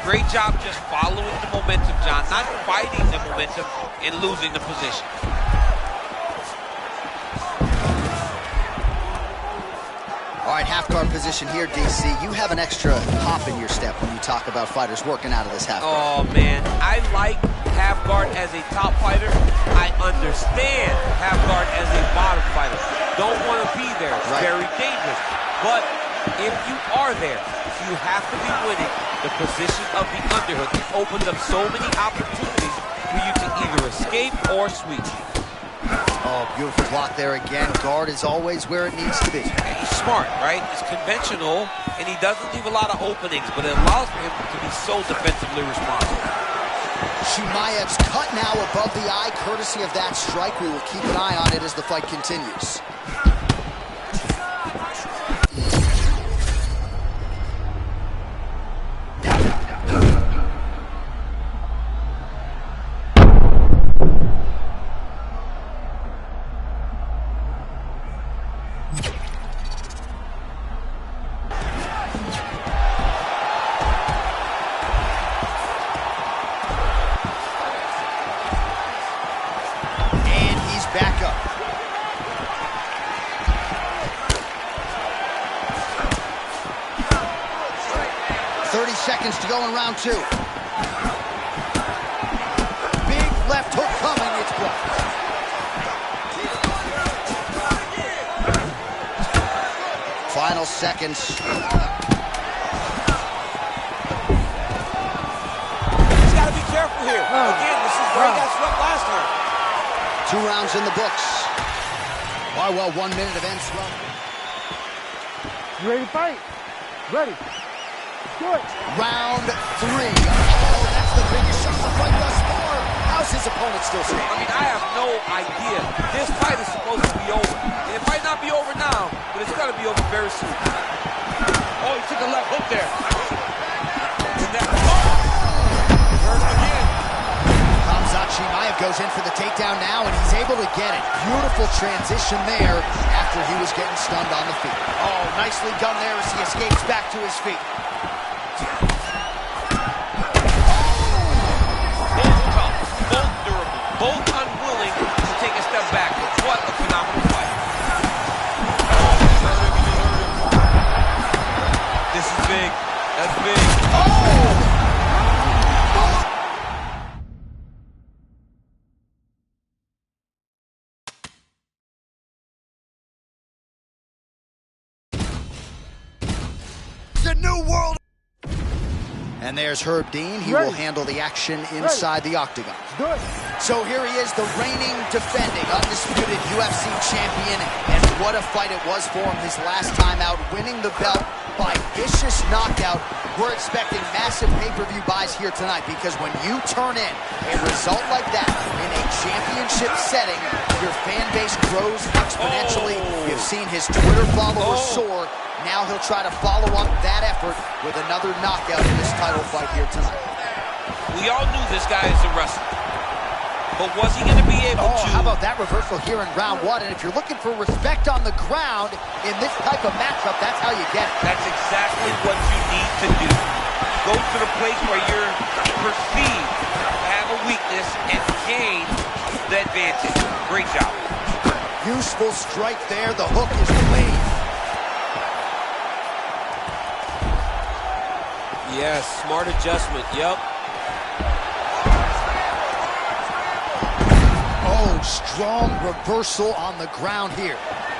Great job just following the momentum, John. Not fighting the momentum and losing the position. All right, half guard position here, DC. You have an extra hop in your step when you talk about fighters working out of this half guard. Oh, man. I like half guard as a top fighter. I understand half guard as a bottom fighter. Don't want to be there. It's very dangerous. But if you are there, you have to be winning the position of the underhook. It opens up so many opportunities for you to either escape or sweep. Oh, beautiful block there again. Guard is always where it needs to be. And he's smart, right? It's conventional, and he doesn't leave a lot of openings, but it allows for him to be so defensively responsible. Chimaev's cut now above the eye, courtesy of that strike. We will keep an eye on it as the fight continues. Back up. 30 seconds to go in round 2. Big left hook coming, it's blocked. Final seconds. He's got to be careful here. Again, this is where he got swept last time. 2 rounds in the books. Oh, well, 1 minute of end swell. You ready to fight? Ready. Do it. Round 3. Oh, that's the biggest shot of the fight thus far. How's his opponent still standing? I mean, I have no idea. This fight is supposed to be over. And it might not be over now, but it's got to be over very soon. Oh, he took a left hook there. And that, first again. Khamzat Chimaev goes in for the takedown now, and he's able to get it. Beautiful transition there after he was getting stunned on the feet. Oh, nicely done there as he escapes back to his feet. Both tough, both durable, both unwilling to take a step back. What a phenomenal fight. This is big. That's big. Oh! The new world. And there's Herb Dean. He will handle the action inside the octagon. So here he is, the reigning, defending, undisputed UFC champion. And what a fight it was for him his last time out, winning the belt by vicious knockout. We're expecting massive pay-per-view buys here tonight, because when you turn in a result like that in a championship setting, your fan base grows exponentially. You've seen his Twitter followers soar. Now he'll try to follow up that effort with another knockout in this title fight here tonight. We all knew this guy is a wrestler, but was he going to be able to? How about that reversal here in round 1? And if you're looking for respect on the ground in this type of matchup, that's how you get it. That's exactly what you need to do. Go to the place where you're perceived to have a weakness and gain the advantage. Great job. Useful strike there. The hook is clean. Yes, smart adjustment, yep. Oh, strong reversal on the ground here.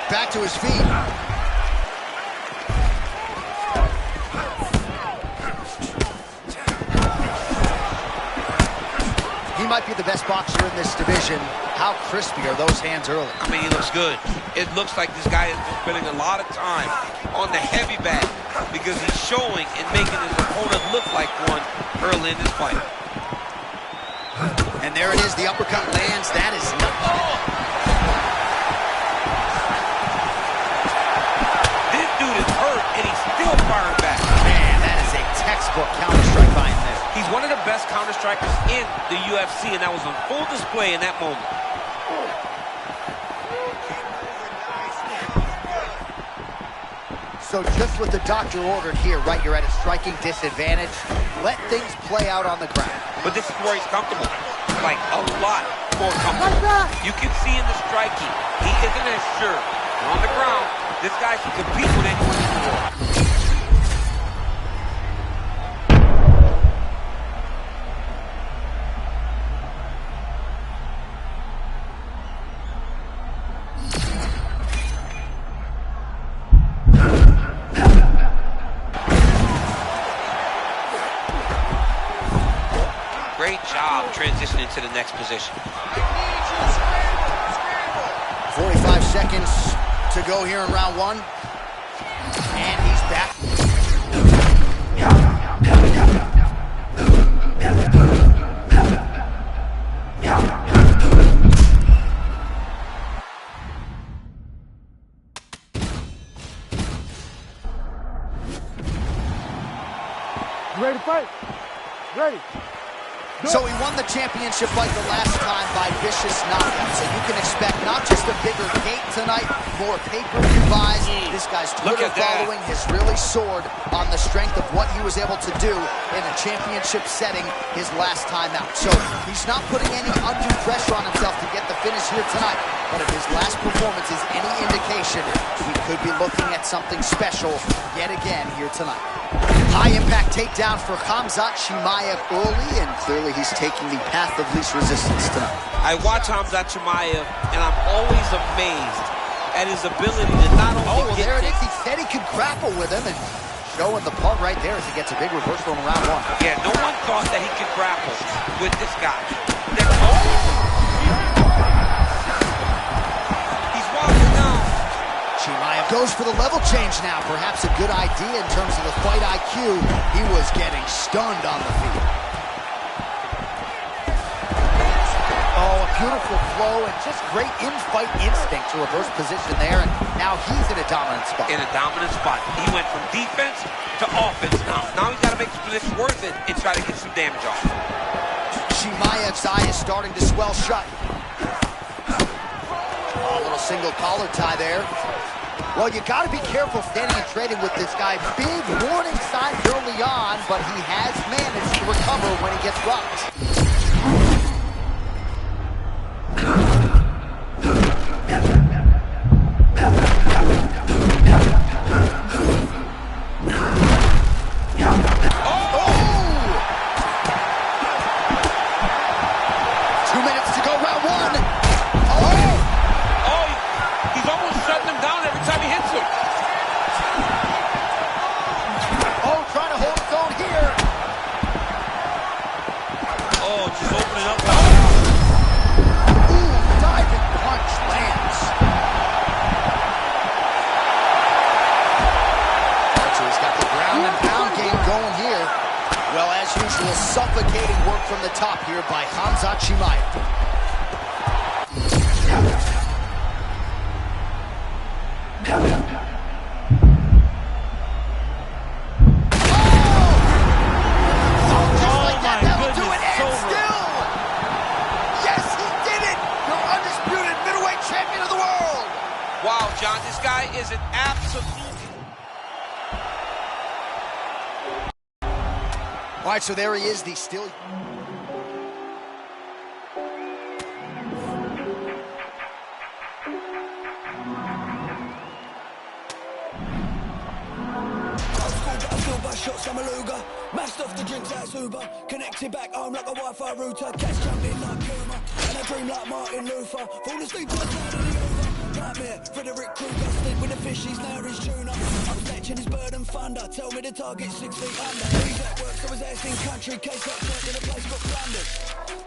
Back to his feet. He might be the best boxer in this division. How crispy are those hands early? I mean, he looks good. It looks like this guy has been spending a lot of time on the heavy bag, because he's showing and making his opponent look like one early in this fight. And there it is, the uppercut lands. That is not... This dude is hurt, and he's still firing back. Man, that is a textbook counter-strike by him there. He's one of the best counter-strikers in the UFC, and that was on full display in that moment. So just what the doctor ordered here, right? You're at a striking disadvantage. Let things play out on the ground. But this is where he's comfortable. Like, a lot more comfortable. You can see in the striking, he isn't as sure. On the ground, this guy can compete with anyone in the world. Great job transitioning to the next position. 45 seconds to go here in round one. And he's back. You ready to fight? Ready. So he won the championship fight the last time by vicious knockout. So you can expect not just a bigger gate tonight, more pay-per-view buys. This guy's Twitter following has really soared on the strength of what he was able to do in a championship setting his last time out. So he's not putting any undue pressure on himself to get the finish here tonight. But if his last performance is any indication, we could be looking at something special yet again here tonight. High-impact takedown for Khamzat Chimaev early, and clearly he's taking the path of least resistance tonight. I watch Khamzat Chimaev, and I'm always amazed at his ability to not only get there it is. He said he could grapple with him, and showing the part right there as he gets a big reversal in round one. Yeah, no one thought that he could grapple with this guy. He's walking down. Chimaev goes for the level change now. Perhaps a good idea in terms of the fight IQ. He was getting stunned on the field. Oh, a beautiful flow and just great in-fight instinct to reverse position there. And now he's in a dominant spot. In a dominant spot. He went from defense to offense. Now he's got to make his position worth it and try to get some damage off. Chimaev's eye is starting to swell shut. Oh, a little single collar tie there. Well, you got to be careful standing and trading with this guy. Big warning signs early on, but he has managed to recover when he gets rocked. Suffocating work from the top here by Khamzat Chimaev. Wow, John, this guy is an absolute... All right, so there he is, the still... Shots, I'm a luger. Mashed off the drinks like Uber. Connected back home like a Wi-Fi router. Catch jumping like Puma. And I dream like Martin Luther. Fall asleep to the side of the Uber. Nightmare, Frederick Krueger. Sleep with the fish, he's now his tuna. I'm snatching his bird and thunder. Tell me the target 6 feet under. He's at work, so his ass in country. Case like in a place got plundered.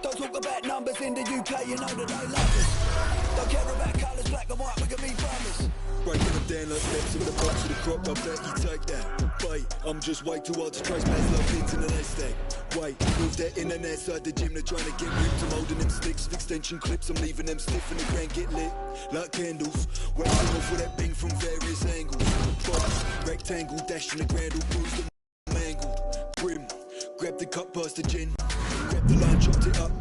Don't talk about numbers in the UK, you know that they love us. Don't care about colours, black and white, we can be brothers. Breaking them down like steps in the box of the crop, I bet you take that. Wait, I'm just way too hard to trace past like pins in the nest egg. Wait, move that internet side the gym, they're trying to get ripped. I'm holding them sticks with extension clips, I'm leaving them stiff and the ground get lit like candles. Waiting off with that bing from various angles. Box, rectangle, dash in the ground, all bruised and mangled. Grim, grab the cup past the gin, grab the line, chopped it up.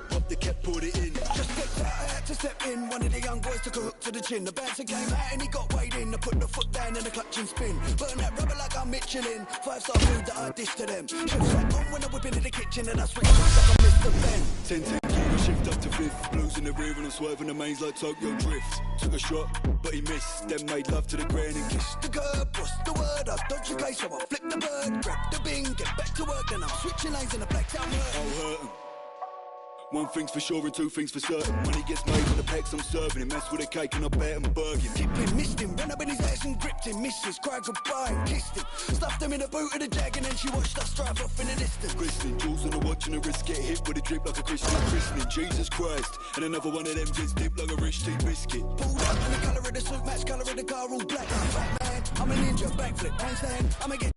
Pop the cap, put it in. Just stepped out, I had to step in. One of the young boys took a hook to the chin. The bouncer came out and he got weighed in. I put the foot down and the clutch and spin. Burn that rubber like I'm Michelin. 5-star food that I dish to them. Shift strap on when I whip into the kitchen and I switch like I'm Mr. Ben. 10-10 gear, shift up to fifth. Blues in the rear and I'm swerving the mains like Tokyo Drift. Took a shot, but he missed. Then made love to the ground and kissed the curb. What's the word? I dodge your case, so I flip the bird. Grab the bing, get back to work. Then I'm switching lanes in the black town hurt. I'll hurt him. One thing's for sure and two things for certain. Money gets made in the packs I'm serving him. Mess with a cake and I bet him burger. Tipping, missed him, ran up in his ass and gripped him. Missus, cried goodbye and kissed him. Stuffed him in the boot of the Jag and then she watched us drive off in the distance. Glistening, jewels on the watch and the wrist get hit with a drip like a Christian christening. Jesus Christ, and another one of them gets dipped like a rich tea biscuit. Pulled up and the colour of the suit match colour of the car all black. I'm fat man, I'm a ninja, backflip, handstand. I'ma get